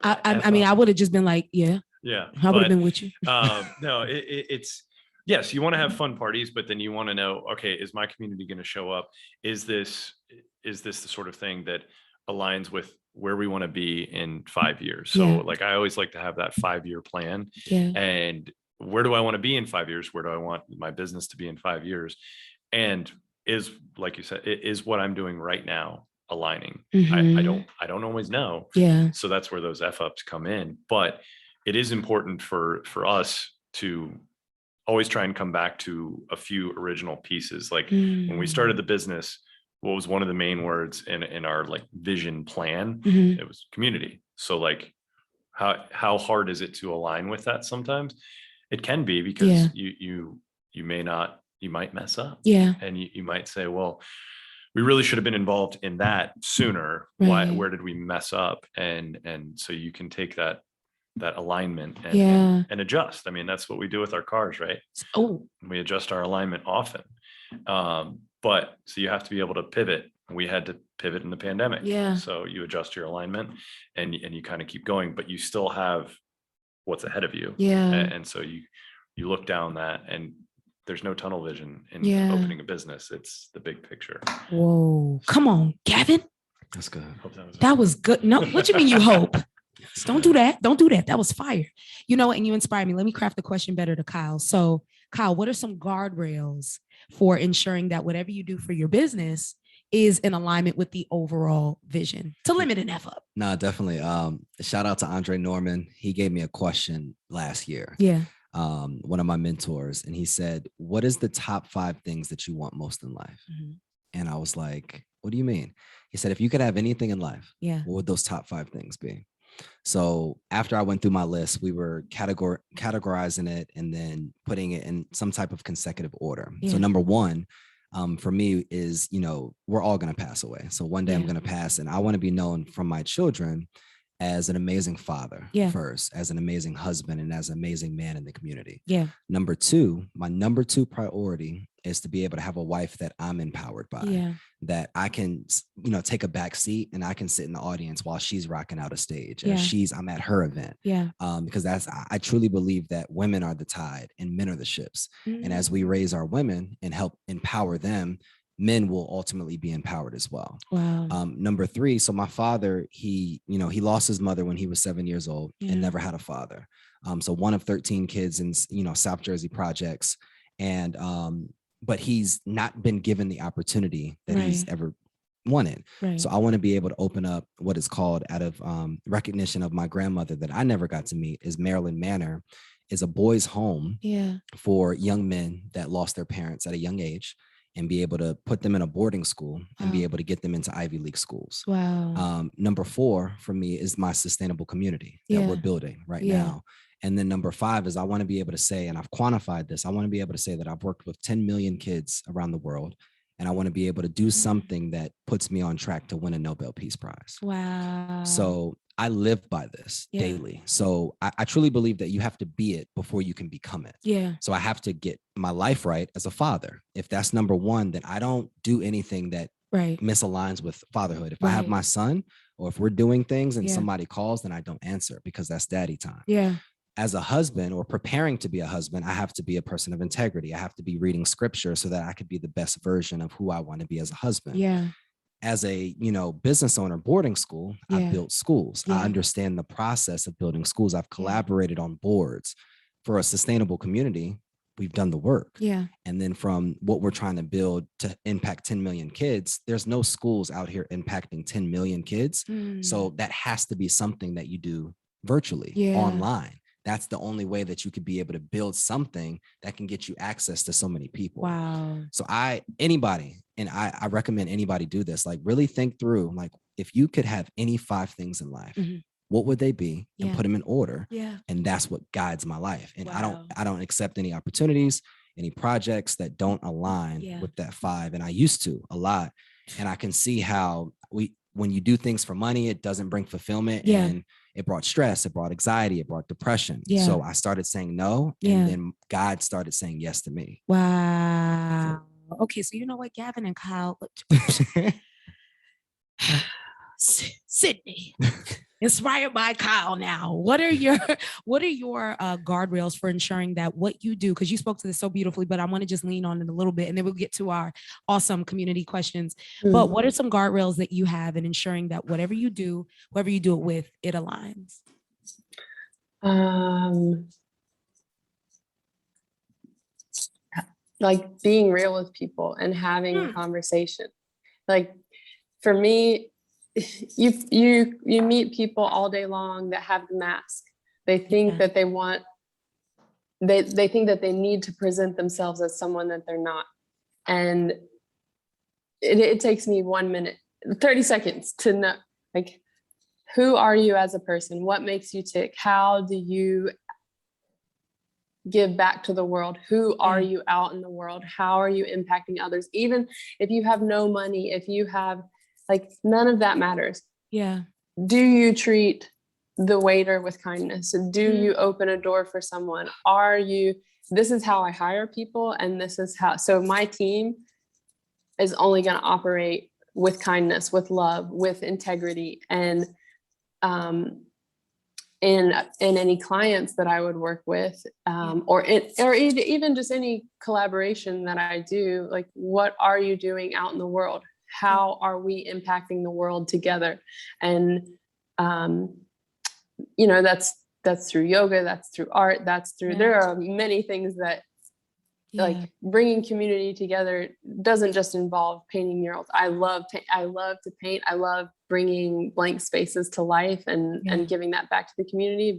I mean, I would have just been like, I would have been with you. No, it's Yes, you want to have fun parties, but then you want to know, okay, is my community going to show up? Is this the sort of thing that aligns with where we want to be in 5 years? So like, I always like to have that 5-year plan. And where do I want to be in 5 years? Where do I want my business to be in 5 years? And is, like you said, is what I'm doing right now aligning? I don't always know. So that's where those F-ups come in. But it is important for us to always try and come back to a few original pieces. Like when we started the business, what was one of the main words in our like vision plan? It was community. So like, how hard is it to align with that? Sometimes it can be, because you might mess up. And you might say, well, we really should have been involved in that sooner. Where did we mess up? And so you can take that alignment and adjust. I mean, that's what we do with our cars, right? We adjust our alignment often. But so you have to be able to pivot. We had to pivot in the pandemic. So you adjust your alignment and you kind of keep going, but you still have what's ahead of you. And so you look down that, and there's no tunnel vision in opening a business. It's the big picture. Whoa. Come on, Gavin. That's good. That was good. No, what you mean you hope? Don't do that. Don't do that. That was fire. You know, and you inspired me. Let me craft the question better to Kyle. So, Kyle, what are some guardrails for ensuring that whatever you do for your business is in alignment with the overall vision to limit an F-up? No, definitely. Shout out to Andre Norman. He gave me a question last year. One of my mentors, and he said, what is the top 5 things that you want most in life? And I was like, what do you mean? He said, if you could have anything in life, what would those top 5 things be? So after I went through my list, we were categorizing it and then putting it in some type of consecutive order. So number 1, for me is, we're all going to pass away. So one day I'm going to pass, and I want to be known from my children as an amazing father first, as an amazing husband, and as an amazing man in the community. Number 2, my number 2 priority is to be able to have a wife that I'm empowered by, that I can, take a back seat and I can sit in the audience while she's rocking out a stage and I'm at her event. Because I truly believe that women are the tide and men are the ships. And as we raise our women and help empower them, men will ultimately be empowered as well. Number 3, so my father, he lost his mother when he was 7 years old and never had a father. So one of 13 kids in, South Jersey projects. And, but he's not been given the opportunity that he's ever wanted. So I want to be able to open up what is called, out of recognition of my grandmother that I never got to meet, is Maryland Manor, is a boys' home for young men that lost their parents at a young age, and be able to put them in a boarding school and be able to get them into Ivy League schools. Number 4 for me is my sustainable community that we're building right now. And then number 5 is I want to be able to say, and I've quantified this, I want to be able to say that I've worked with 10 million kids around the world, and I want to be able to do something that puts me on track to win a Nobel Peace Prize. So I live by this daily. So I truly believe that you have to be it before you can become it. So I have to get my life right as a father. If that's number 1, then I don't do anything that misaligns with fatherhood. If I have my son, or if we're doing things and somebody calls, then I don't answer, because that's daddy time. As a husband, or preparing to be a husband, I have to be a person of integrity. I have to be reading scripture so that I could be the best version of who I want to be as a husband. As a, business owner, boarding school, I've built schools. I understand the process of building schools. I've collaborated on boards for a sustainable community. We've done the work. And then from what we're trying to build to impact 10 million kids, there's no schools out here impacting 10 million kids. So that has to be something that you do virtually, online. That's the only way that you could be able to build something that can get you access to so many people. So anybody, and I recommend anybody do this, like really think through, like, if you could have any 5 things in life, what would they be, and put them in order. And that's what guides my life. And I don't accept any opportunities, any projects that don't align with that 5. And I used to a lot. And I can see how when you do things for money, it doesn't bring fulfillment. And it brought stress, it brought anxiety, it brought depression. So I started saying no. And then God started saying yes to me. Okay. So you know what, Gavin and Kyle, Sydney, Inspired by Kyle now. What are your guardrails for ensuring that what you do, because you spoke to this so beautifully, but I want to just lean on it a little bit and then we'll get to our awesome community questions. But what are some guardrails that you have in ensuring that whatever you do, whoever you do it with, it aligns? Like being real with people and having a conversation. Like for me, you meet people all day long that have the mask. They think that they want, they think that they need to present themselves as someone that they're not. And it takes me 1 minute, 30 seconds to know, like, who are you as a person? What makes you tick? How do you give back to the world? Who are you out in the world? How are you impacting others? Even if you have no money, if you have, like, none of that matters. Yeah. Do you treat the waiter with kindness? Do you open a door for someone? This is how I hire people. And this is how, so my team is only going to operate with kindness, with love, with integrity. And, in any clients that I would work with, or even just any collaboration that I do, like, what are you doing out in the world? How are we impacting the world together? And, that's through yoga, that's through art, that's through, there are many things that, like, bringing community together doesn't just involve painting murals. I love to paint. I love bringing blank spaces to life and giving that back to the community.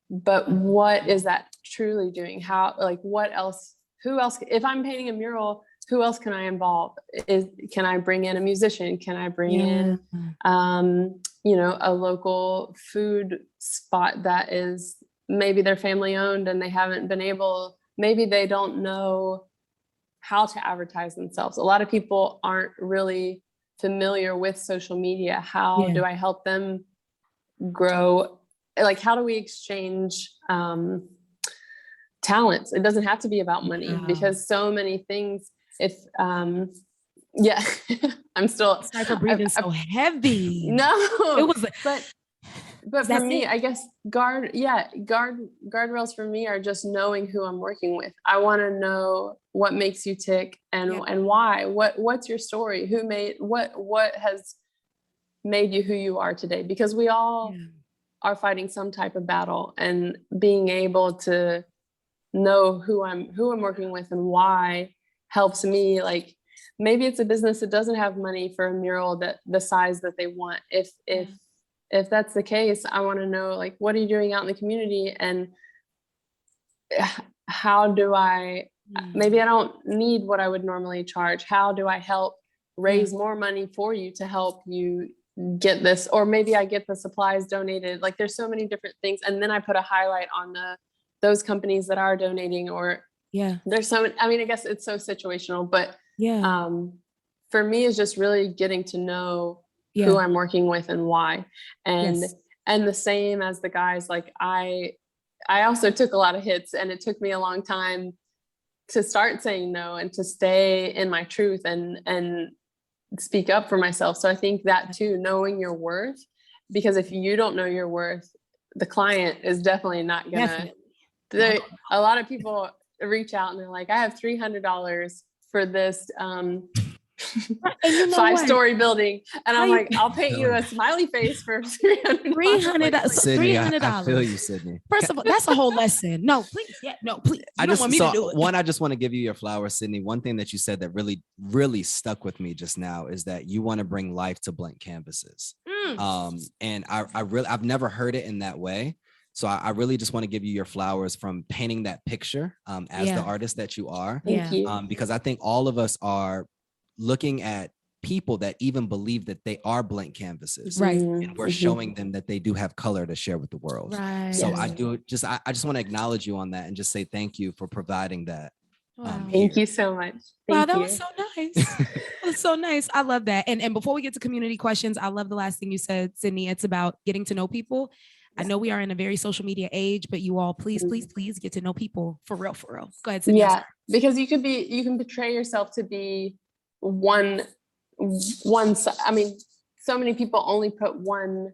But what is that truly doing? How, like, what else, who else, if I'm painting a mural, who else can I involve? Can I bring in a musician? Can I bring in, a local food spot that is maybe they're family owned and they haven't been able, maybe they don't know how to advertise themselves. A lot of people aren't really familiar with social media. How do I help them grow? Like, how do we exchange talents? It doesn't have to be about money, because so many things, I'm still Sniper breathing so heavy. No, it was, but for me, I guess guardrails for me are just knowing who I'm working with. I want to know what makes you tick and why. What's your story? What has made you who you are today? Because we all are fighting some type of battle, and being able to know who I'm working with and why helps me. Like, maybe it's a business that doesn't have money for a mural that the size that they want. If that's the case, I want to know, like, what are you doing out in the community, and how do I, maybe I don't need what I would normally charge. How do I help raise more money for you to help you get this? Or maybe I get the supplies donated. Like, there's so many different things. And then I put a highlight on those companies that are donating, or there's so many, I mean, I guess it's so situational, but for me, it's just really getting to know who I'm working with and why. And the same as the guys, like, I also took a lot of hits, and it took me a long time to start saying no and to stay in my truth and speak up for myself. So I think that too, knowing your worth, because if you don't know your worth, the client is definitely not gonna, a lot of people reach out and they're like, I have $300 for this, 5-story building, and I'm like, I'll paint you a smiley face for $300. Sydney, I feel you, Sydney. First of all, that's a whole lesson. No, please, please. You don't want me to do it. One, I just want to give you your flowers, Sydney. One thing that you said that really, really stuck with me just now is that you want to bring life to blank canvases. And I've never heard it in that way. So I really just want to give you your flowers from painting that picture as the artist that you are. Thank you. Because I think all of us are looking at people that even believe that they are blank canvases, right? And we're showing them that they do have color to share with the world. Right. So I just want to acknowledge you on that and just say thank you for providing that. Wow. Thank you so much. That was so nice. That was so nice. I love that. And before we get to community questions, I love the last thing you said, Sydney. It's about getting to know people. I know we are in a very social media age, but you all please get to know people for real, for real. Go ahead, Sydney. Yeah, because you can portray yourself to be one. I mean, so many people only put one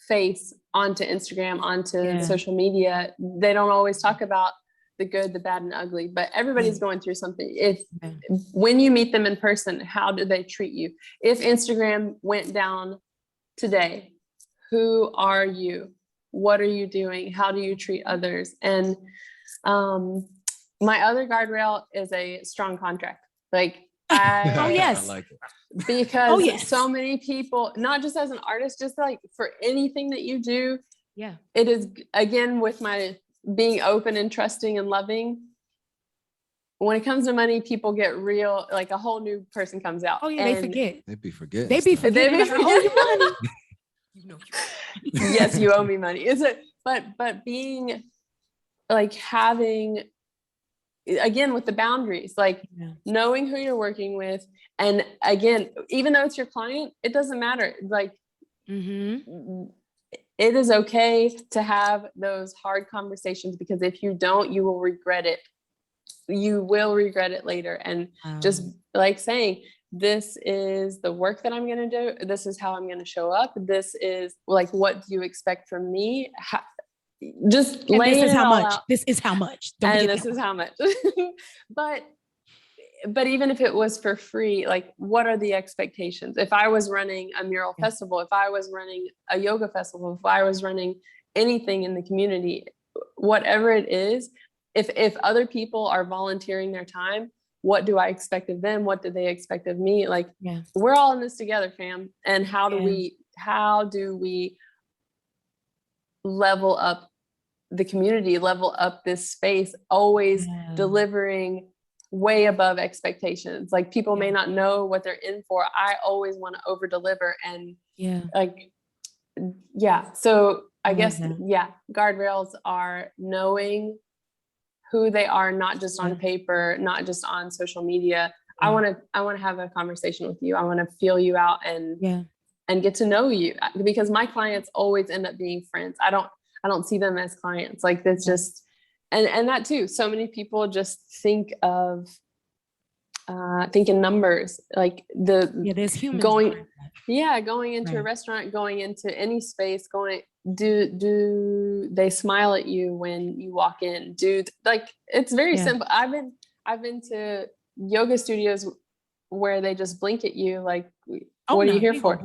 face onto Instagram, onto social media. They don't always talk about the good, the bad, and ugly, but everybody's going through something. When you meet them in person, how do they treat you? If Instagram went down today, who are you? What are you doing? How do you treat others? And my other guardrail is a strong contract. Like oh yes, I like it. Because so many people, not just as an artist, just like for anything that you do, it is, again, with my being open and trusting and loving. When it comes to money, people get real, like a whole new person comes out. Oh yeah, they forget. They be forgetting. They be forgetting. Like, I owe you money. You know, yes, you owe me money. Is it? But being like having, again, with the boundaries, like knowing who you're working with. And again, even though it's your client, it doesn't matter. Like, it is okay to have those hard conversations, because if you don't, you will regret it. You will regret it later. And just like saying, this is the work that I'm going to do. This is how I'm going to show up. This is like, what do you expect from me? Just laying this is it how all much. out. This is how much. And this is how much. But even if it was for free, like, what are the expectations? If I was running a mural festival, if I was running a yoga festival, if I was running anything in the community, whatever it is, if other people are volunteering their time, what do I expect of them? What do they expect of me? Like, we're all in this together, fam. And how do we level up the community, level up this space, always delivering way above expectations. Like, people may not know what they're in for. I always want to over deliver. And so I guess, guardrails are knowing who they are, not just on paper, not just on social media. I want to have a conversation with you. I want to feel you out and get to know you, because my clients always end up being friends. I don't see them as clients. Like, that's just, and that too, so many people just think in numbers, like there's humans going into a restaurant, going into any space, do they smile at you when you walk in? Like, it's very simple. I've been to yoga studios where they just blink at you, like, what are you here for?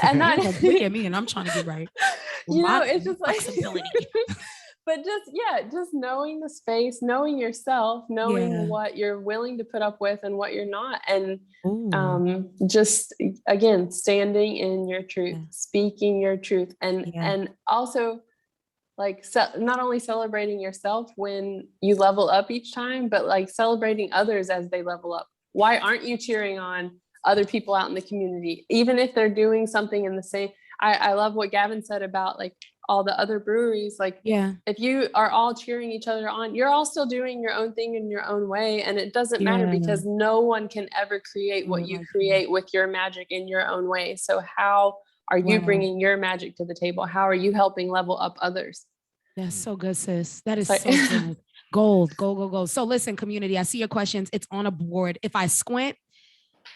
And not blink at me, and I'm trying to get right. It's just like but just knowing the space, knowing yourself, knowing what you're willing to put up with and what you're not. And just, again, standing in your truth, speaking your truth, and also, like, not only celebrating yourself when you level up each time, but like celebrating others as they level up. Why aren't you cheering on other people out in the community, even if they're doing something in the same? I love what Gavin said about, like, all the other breweries. Like, if you are all cheering each other on, you're all still doing your own thing in your own way. And it doesn't matter, because no one can ever create what you create with your magic in your own way. So how are you bringing your magic to the table? How are you helping level up others? That's so good, sis. That is so good. Gold. So listen, community, I see your questions. It's on a board. If I squint,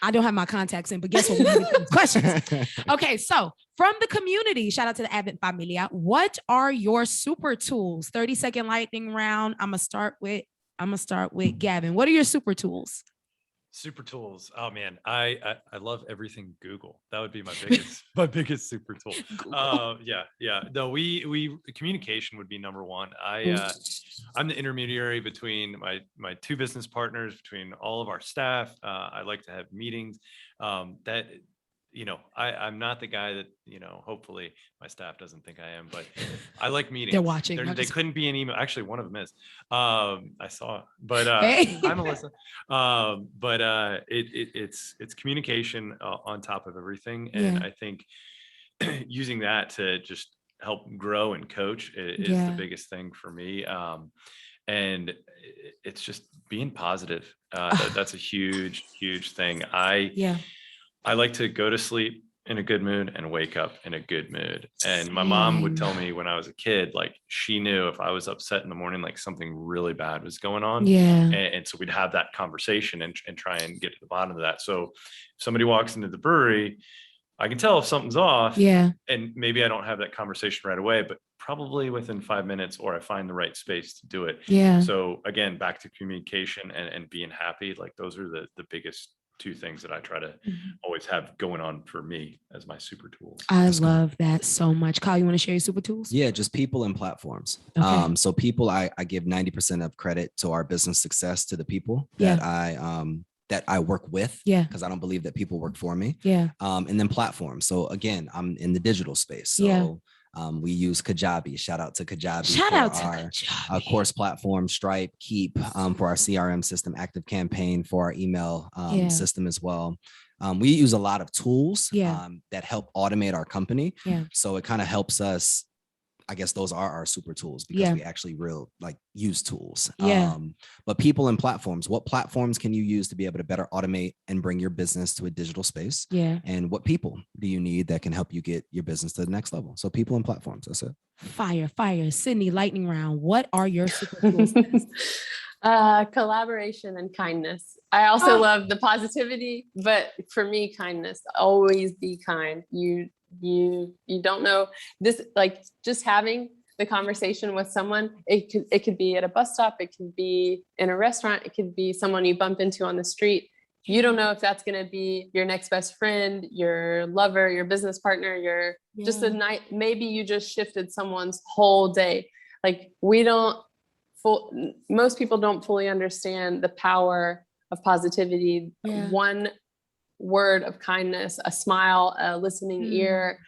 I don't have my contacts in, but guess what? We need to questions. Okay, so from the community, shout out to the Advent Familia. What are your super tools? 30-second lightning round. I'm gonna start with Gavin. What are your super tools? Oh man, I love everything Google. That would be my biggest super tool. No, we communication would be number one. I'm the intermediary between my two business partners, between all of our staff. I like to have meetings. I'm not the guy that, hopefully my staff doesn't think I am, but I like meetings. They're watching. They couldn't be an email. Actually, one of them is. I saw, but hi, Melissa. It's communication on top of everything, and I think using that to just help grow and coach is the biggest thing for me. And it's just being positive. That's a huge thing. I like to go to sleep in a good mood and wake up in a good mood. And my mom would tell me when I was a kid, like, she knew if I was upset in the morning, like something really bad was going on. And so we'd have that conversation and try and get to the bottom of that. So if somebody walks into the brewery, I can tell if something's off. Yeah. And maybe I don't have that conversation right away, but probably within 5 minutes, or I find the right space to do it. Yeah. So again, back to communication and being happy. Like those are the biggest two things that I try to always have going on for me as my super tools. I love that so much. Kyle, you want to share your super tools? Yeah, just people and platforms. Okay. So people, I give 90% of credit to our business success to the people that I work with. Yeah. Because I don't believe that people work for me. Yeah. And then platforms. So again, I'm in the digital space. So we use Kajabi. Shout out to Kajabi. Shout out to our Kajabi. course platform, Stripe, Keep for our CRM system, Active Campaign for our email system as well. We use a lot of tools that help automate our company. Yeah. So it kind of helps us. I guess those are our super tools because we actually use tools. But people and platforms, what platforms can you use to be able to better automate and bring your business to a digital space? Yeah. And what people do you need that can help you get your business to the next level? So people and platforms, that's it. Fire. Sydney, lightning round. What are your super tools? Collaboration and kindness. I also love the positivity, but for me, kindness. Always be kind. You don't know this, like just having the conversation with someone. It could be at a bus stop. It could be in a restaurant. It could be someone you bump into on the street. You don't know if that's going to be your next best friend, your lover, your business partner, just a night. Maybe you just shifted someone's whole day. Like most people don't fully understand the power of positivity. One word of kindness, a smile, a listening ear,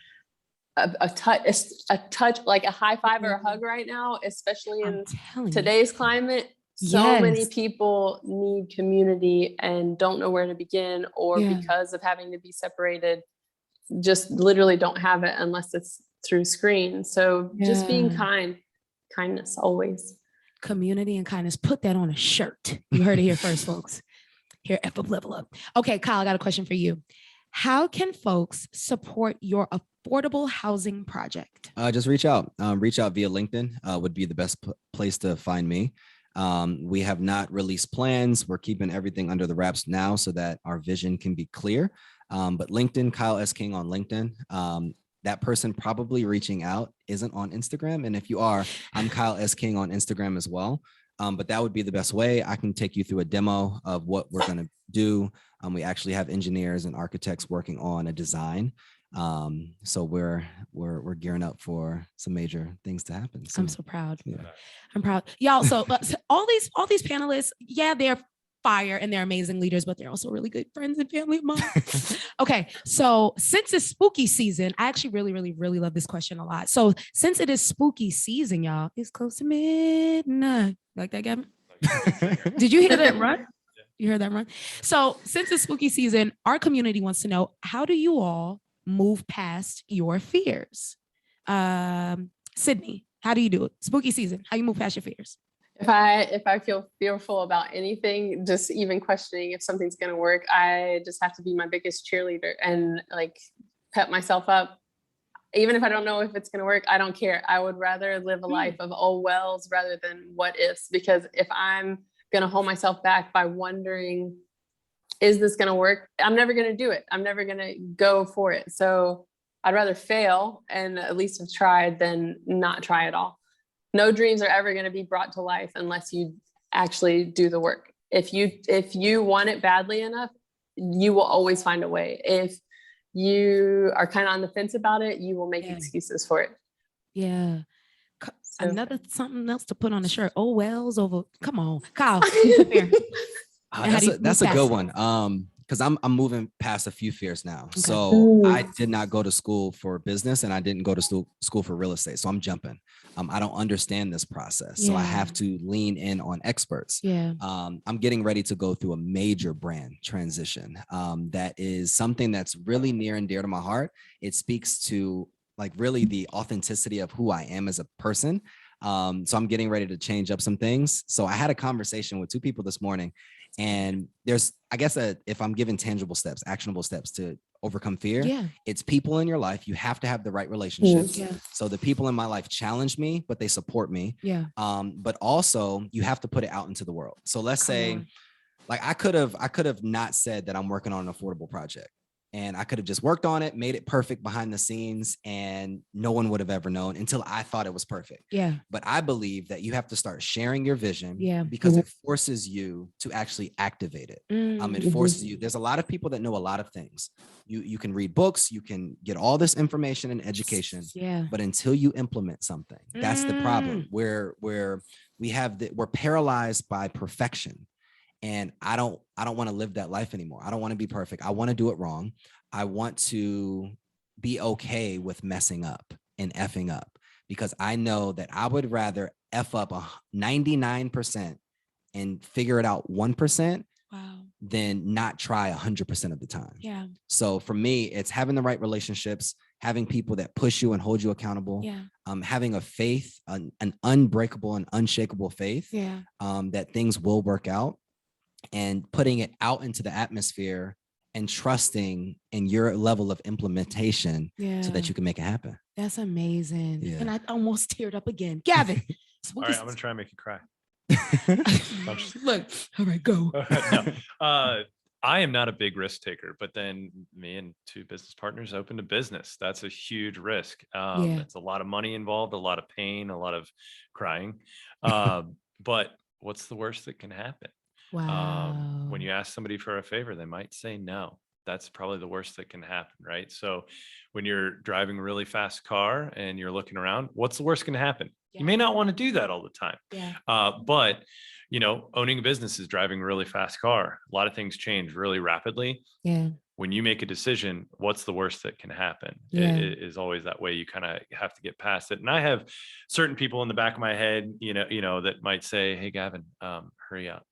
a touch, like a high five or a hug right now, especially in today's climate. So many people need community and don't know where to begin, or because of having to be separated, just literally don't have it unless it's through screen. So just being kindness always. Community and kindness. Put that on a shirt. You heard it here first, folks. Here, F up, level up. Okay, Kyle, I got a question for you. How can folks support your affordable housing project? Just reach out. Reach out via LinkedIn would be the best place to find me. We have not released plans. We're keeping everything under the wraps now so that our vision can be clear. But LinkedIn, Kyle S. King on LinkedIn. That person probably reaching out isn't on Instagram. And if you are, I'm Kyle S. King on Instagram as well. But that would be the best way. I can take you through a demo of what we're going to do. We actually have engineers and architects working on a design. So we're gearing up for some major things to happen. So, I'm so proud. Yeah. I'm proud. Y'all, so all these panelists, they're fire and they're amazing leaders, but they're also really good friends and family of mine. Okay, so since it's spooky season, I actually really love this question a lot. So since it is spooky season, y'all, it's close to midnight. Like that, Gavin? Did you hear that run? You heard that run? So since it's spooky season, our community wants to know, how do you all move past your fears? Sydney, how do you do it? Spooky season, how you move past your fears? If I feel fearful about anything, just even questioning if something's going to work, I just have to be my biggest cheerleader and like pep myself up. Even if I don't know if it's going to work, I don't care. I would rather live a life of oh wells rather than what ifs, because if I'm going to hold myself back by wondering, is this going to work? I'm never going to do it. I'm never going to go for it. So I'd rather fail and at least have tried than not try at all. No dreams are ever going to be brought to life unless you actually do the work. If you want it badly enough, you will always find a way. If you are kind of on the fence about it, you will make excuses for it. Yeah. So, something else to put on the shirt. Oh, wells over. Come on, Kyle. That's a good one. Because I'm moving past a few fears now. Okay. So I did not go to school for business and I didn't go to school for real estate. So I'm jumping. I don't understand this process. So I have to lean in on experts. Yeah. I'm getting ready to go through a major brand transition. That is something that's really near and dear to my heart. It speaks to like really the authenticity of who I am as a person. So I'm getting ready to change up some things. So I had a conversation with two people this morning. And there's, I guess, if I'm given tangible steps, actionable steps to overcome fear, it's people in your life. You have to have the right relationships. Yeah. So the people in my life challenge me, but they support me. Yeah. But also you have to put it out into the world. So let's say, like I could have not said that I'm working on an affordable project. and I could have just worked on it, made it perfect behind the scenes, and no one would have ever known until I thought it was perfect. Yeah. But I believe that you have to start sharing your vision, because it forces you to actually activate it. It forces you. There's a lot of people that know a lot of things. You can read books, you can get all this information and education, but until you implement something, that's the problem. Where we're paralyzed by perfection. And I don't want to live that life anymore. I don't want to be perfect. I want to do it wrong. I want to be okay with messing up and effing up, because I know that I would rather F up 99% and figure it out 1% than not try 100% of the time. Yeah. So for me, it's having the right relationships, having people that push you and hold you accountable, having a faith, an unbreakable and unshakable faith, that things will work out, and putting it out into the atmosphere and trusting in your level of implementation so that you can make it happen. That's amazing. Yeah. And I almost teared up again. Gavin. All right, I'm going to try and make you cry. Look, all right, go. No, I am not a big risk taker, but then me and two business partners opened a business. That's a huge risk. It's a lot of money involved, a lot of pain, a lot of crying. But what's the worst that can happen? Wow. When you ask somebody for a favor, they might say no. That's probably the worst that can happen, right? So when you're driving a really fast car and you're looking around, what's the worst going to happen? You may not want to do that all the time. But owning a business is driving a really fast car. A lot of things change really rapidly. When you make a decision, what's the worst that can happen? It is always that way. You kind of have to get past it. And I have certain people in the back of my head, that might say, "Hey, Gavin, hurry up."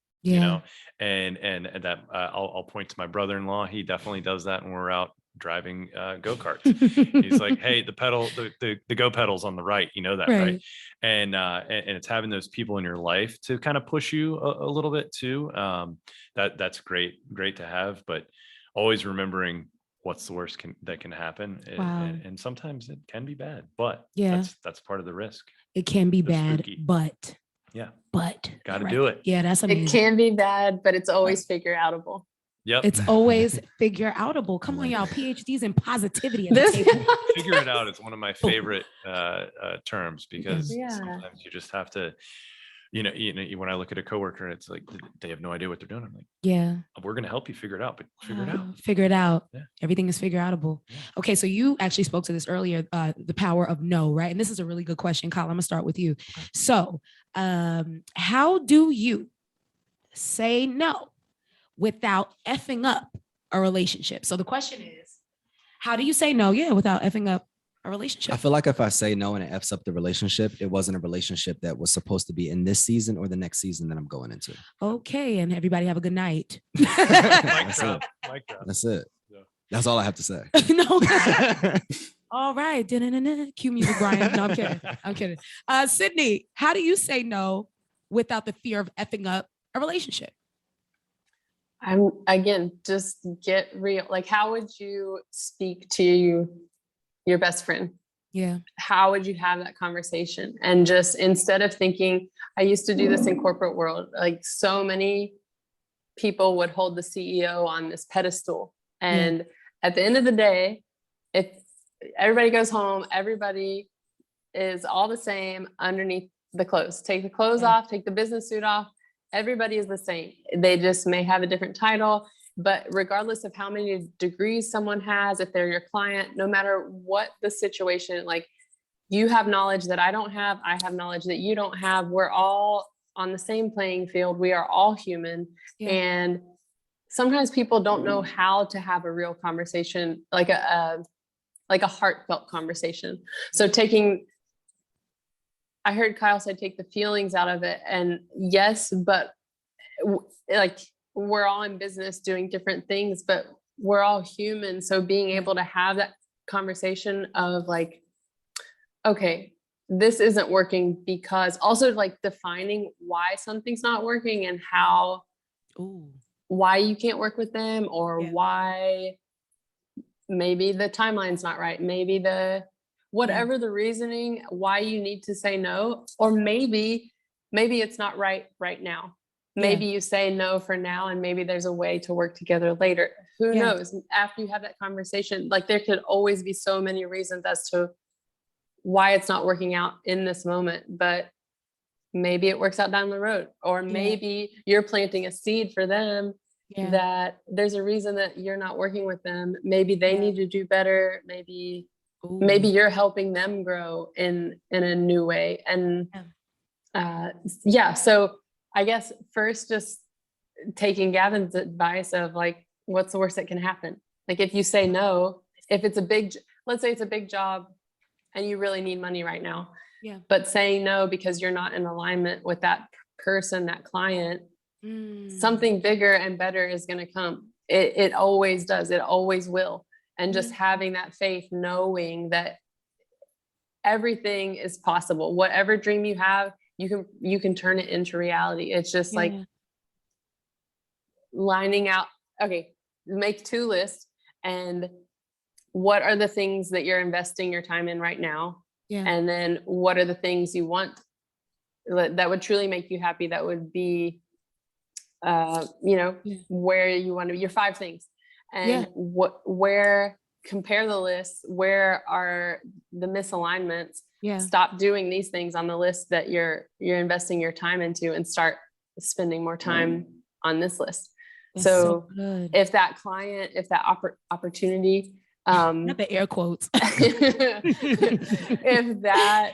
And that I'll point to my brother-in-law. He definitely does that when we're out driving go-karts. He's like, "Hey, the go pedal's on the right, that, right?" And it's having those people in your life to kind of push you a little bit too. That's great to have, but always remembering what's the worst that can happen. And sometimes it can be bad, but that's part of the risk. It can be bad, spooky. But got to do it. Yeah, that's amazing. It can be bad, but it's always figure outable. Yep. It's always figure outable. Come on, y'all. PhDs in positivity. Figure it out is one of my favorite terms, because sometimes you just have to, when I look at a coworker, it's like they have no idea what they're doing. I'm like, we're going to help you figure it out, but figure it out. Figure it out. Yeah. Everything is figure outable. Yeah. Okay. So you actually spoke to this earlier, the power of no, right? And this is a really good question, Kyle. I'm gonna start with you. Okay. So how do you say no without effing up a relationship? So the question is, how do you say no? Without effing up a relationship. I feel like if I say no and it F's up the relationship, it wasn't a relationship that was supposed to be in this season or the next season that I'm going into. Okay. And everybody have a good night. That's it. Yeah. That's all I have to say. No. All right. Cue music, Brian. No, I'm kidding. Sydney, how do you say no without the fear of effing up a relationship? Just get real. Like, how would you speak to your best friend? Yeah. How would you have that conversation? And just instead of thinking, I used to do this in corporate world, like so many people would hold the CEO on this pedestal. And at the end of the day, if everybody goes home, everybody is all the same underneath the clothes. Take the clothes off, take the business suit off. Everybody is the same. They just may have a different title, but regardless of how many degrees someone has, if they're your client, no matter what the situation, like you have knowledge that I don't have, I have knowledge that you don't have. We're all on the same playing field. We are all human. Yeah. And sometimes people don't know how to have a real conversation, like a heartfelt conversation. So I heard Kyle say, take the feelings out of it. And yes, but like we're all in business doing different things, but we're all human. So being able to have that conversation of like, okay, this isn't working, because also like defining why something's not working and how, why you can't work with them, or why maybe the timeline's not right. Maybe whatever the reasoning, why you need to say no, or maybe it's not right now. Maybe you say no for now, and maybe there's a way to work together later. Who knows? After you have that conversation, like there could always be so many reasons as to why it's not working out in this moment, but maybe it works out down the road, or maybe you're planting a seed for them that there's a reason that you're not working with them. Maybe they need to do better. Maybe you're helping them grow in a new way. And so I guess first, just taking Gavin's advice of like, what's the worst that can happen? Like if you say no, if it's let's say it's a big job and you really need money right now, but saying no because you're not in alignment with that person, that client, something bigger and better is going to come. It always does. It always will. And just having that faith, knowing that everything is possible. Whatever dream you have, you can turn it into reality. It's just like lining out, okay, make 2 lists, and what are the things that you're investing your time in right now? And then what are the things you want that would truly make you happy? That would be, where you want to be, your 5 things. And where compare the list, where are the misalignments? Stop doing these things on the list that you're investing your time into, and start spending more time on this list. So if that client, if that opportunity, not the air quotes, if that,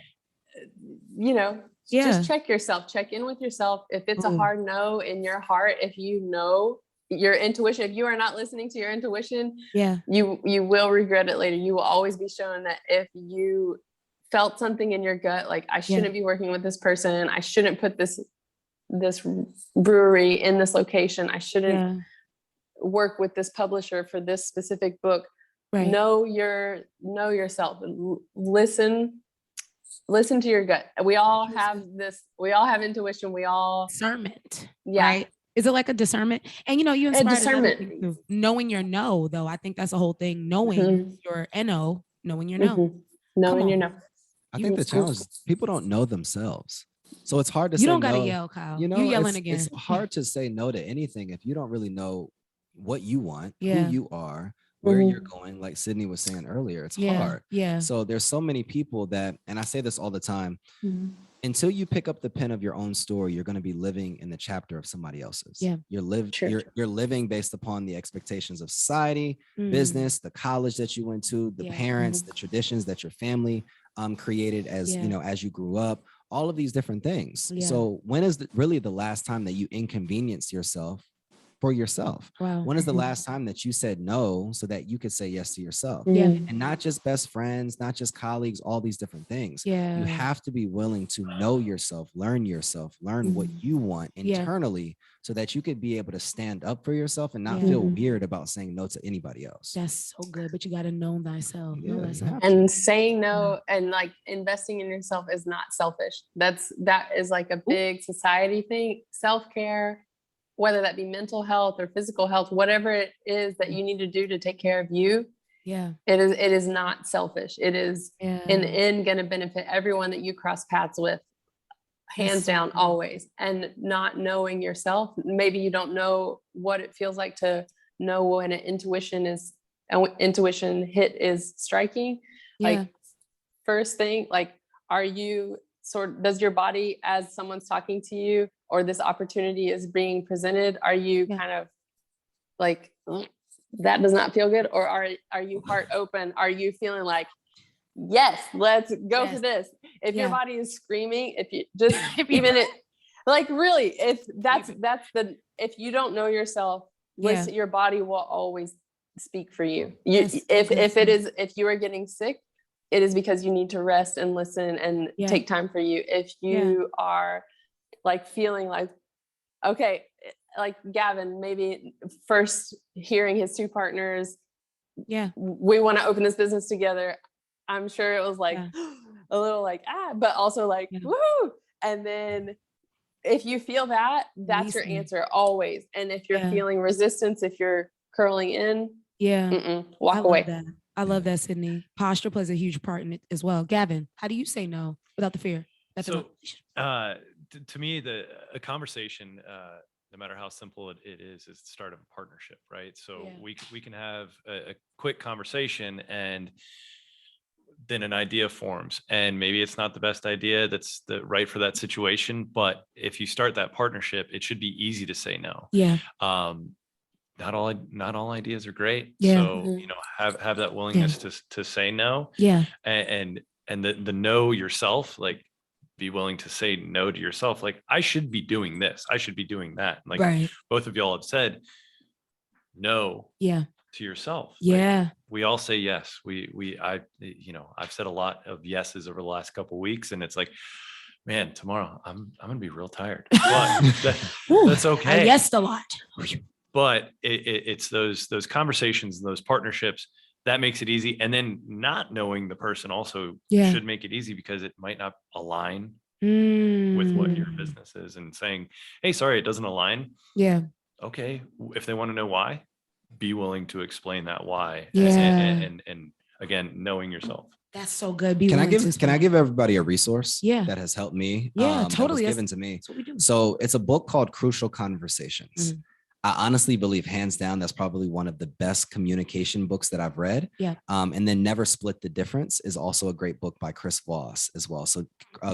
just check yourself, check in with yourself. If it's a hard no in your heart, if you know your intuition, if you are not listening to your intuition, you will regret it later. You will always be shown that if you felt something in your gut, like I shouldn't be working with this person, I shouldn't put this brewery in this location, I shouldn't work with this publisher for this specific book. Know yourself, and listen to your gut. We all have intuition. We all discernment. Right? Is it like a discernment? And you inspired discernment. Knowing your no, though. I think that's the whole thing. Knowing your no, knowing your no. Knowing your no. I think the challenge is people don't know themselves. So it's hard to say you don't no. Gotta yell, Kyle. You yelling again. It's hard to say no to anything if you don't really know what you want, who you are, where you're going. Like Sydney was saying earlier, it's hard. So there's so many people that, and I say this all the time, until you pick up the pen of your own story, you're going to be living in the chapter of somebody else's. You're living based upon the expectations of society, business, the college that you went to, the parents, the traditions that your family created as as you grew up, all of these different things. So when is really the last time that you inconvenienced yourself for yourself? When is the last time that you said no so that you could say yes to yourself? And not just best friends, not just colleagues, all these different things. You have to be willing to know yourself, learn what you want internally, so that you could be able to stand up for yourself and not feel weird about saying no to anybody else. That's so good, but you got to know thyself. And saying no and like investing in yourself is not selfish. That is like a big society thing. Self-care, whether that be mental health or physical health, whatever it is that you need to do to take care of you. It is not selfish. It is in the end going to benefit everyone that you cross paths with, hands down, always. And not knowing yourself, maybe you don't know what it feels like to know when an intuition hit is striking. Like first thing, like, does your body, as someone's talking to you or this opportunity is being presented, are you kind of like, that does not feel good? Or are you heart open? Are you feeling like, yes, let's go for this? If your body is screaming, if you just, like really, if you don't know yourself, listen, your body will always speak for you. If you are getting sick, it is because you need to rest and listen and take time for you. If you are like feeling like, okay, like Gavin, maybe first hearing his 2 partners, we want to open this business together. I'm sure it was like a little like, but also like, woo. And then if you feel that, that's your answer always. And if you're feeling resistance, if you're curling in, walk away. I love that, Sydney. Posture plays a huge part in it as well. Gavin, how do you say no without the fear? To me, a conversation no matter how simple it is the start of a partnership, right? So Yeah. we can have a quick conversation, and then an idea forms, and maybe it's not the best idea that's the right for that situation, but if you start that partnership, it should be easy to say no. Yeah. Not all ideas are great. Yeah. So, have that willingness to say no. Yeah. And the no yourself, like, be willing to say no to yourself. Like, I should be doing this. I should be doing that. Like, Right. both of y'all have said no. Yeah. To yourself. Yeah. Like, we all say yes. I've said a lot of yeses over the last couple of weeks, and it's like, man, tomorrow I'm going to be real tired, but that's okay. I yesed a lot. But it's those conversations and those partnerships that makes it easy. And then not knowing the person also should make it easy, because it might not align with what your business is, and saying, hey, sorry, it doesn't align. Yeah. Okay. If they want to know why, be willing to explain that why. And again, knowing yourself. That's so good. Can I give everybody a resource that has helped me? Yeah, totally. That was given to me. That's what we do. So it's a book called Crucial Conversations. I honestly believe, hands down, that's probably one of the best communication books that I've read. Yeah. And then Never Split the Difference is also a great book by Chris Voss as well. So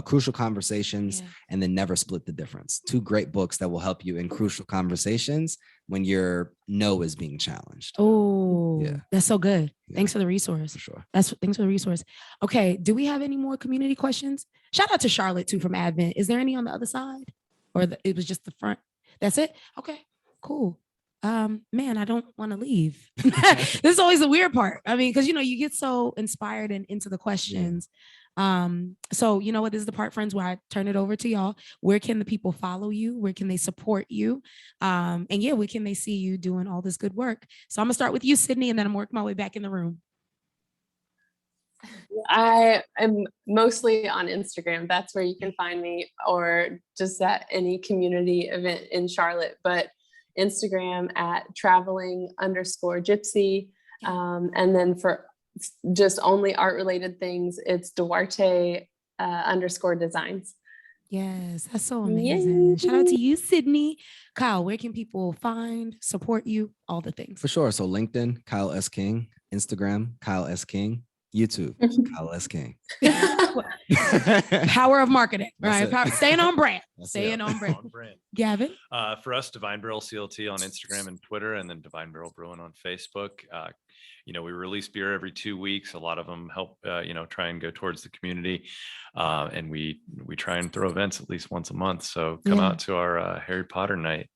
Crucial Conversations and then Never Split the Difference. Two great books that will help you in crucial conversations when your no is being challenged. Oh, that's so good. Yeah. Thanks for the resource. For sure. Thanks for the resource. Okay. Do we have any more community questions? Shout out to Charlotte too from Advent. Is there any on the other side, or it was just the front? That's it. Okay. Cool. Man, I don't want to leave. This is always the weird part. I mean, because you get so inspired and into the questions. So you know what, this is the part, friends, where I turn it over to y'all. Where can the people follow you? Where can they support you? And where can they see you doing all this good work? So I'm gonna start with you, Sydney, and then I'm working my way back in the room. I am mostly on Instagram. That's where you can find me, or just at any community event in Charlotte. But Instagram at traveling_gypsy. And then for just only art related things, it's Duarte _designs. Yes, that's so amazing. Yay. Shout out to you, Sydney. Kyle, where can people find, support you, all the things? For sure. So LinkedIn, Kyle S. King, Instagram, Kyle S. King, YouTube, Kyle S. King. Power of marketing, right? Staying on brand. Staying on brand. Gavin? For us, Divine Barrel CLT on Instagram and Twitter, and then Divine Barrel Brewing on Facebook. We release beer every 2 weeks. A lot of them help, try and go towards the community. And we try and throw events at least once a month. So come out to our Harry Potter night.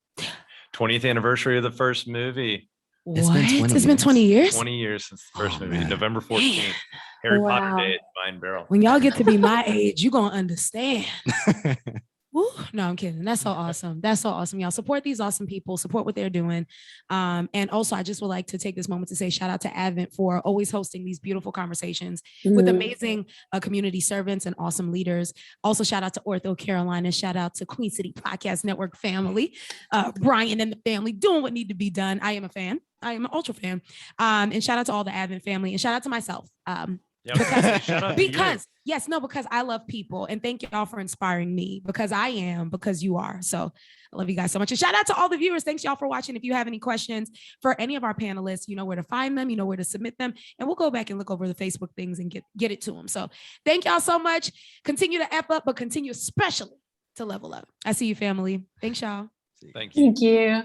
20th anniversary of the first movie. It's been 20 years? 20 years since the first movie, November 14th. Harry Potter Day at Divine Barrel. When y'all get to be my age, you're going to understand. Woo. No, I'm kidding. That's so awesome. That's so awesome. Y'all support these awesome people, support what they're doing. And also, I just would like to take this moment to say shout out to Advent for always hosting these beautiful conversations with amazing community servants and awesome leaders. Also, shout out to Ortho Carolina. Shout out to Queen City Podcast Network family. Brian and the family doing what need to be done. I am a fan. I am an ultra fan. And shout out to all the Advent family, and shout out to myself. Because I love people, and thank y'all for inspiring me, because you are. So I love you guys so much. And shout out to all the viewers. Thanks y'all for watching. If you have any questions for any of our panelists, you know where to find them, you know where to submit them, and we'll go back and look over the Facebook things and get it to them. So thank y'all so much. Continue to F up, but continue especially to level up. I see you, family. Thanks y'all. Thank you. Thank you.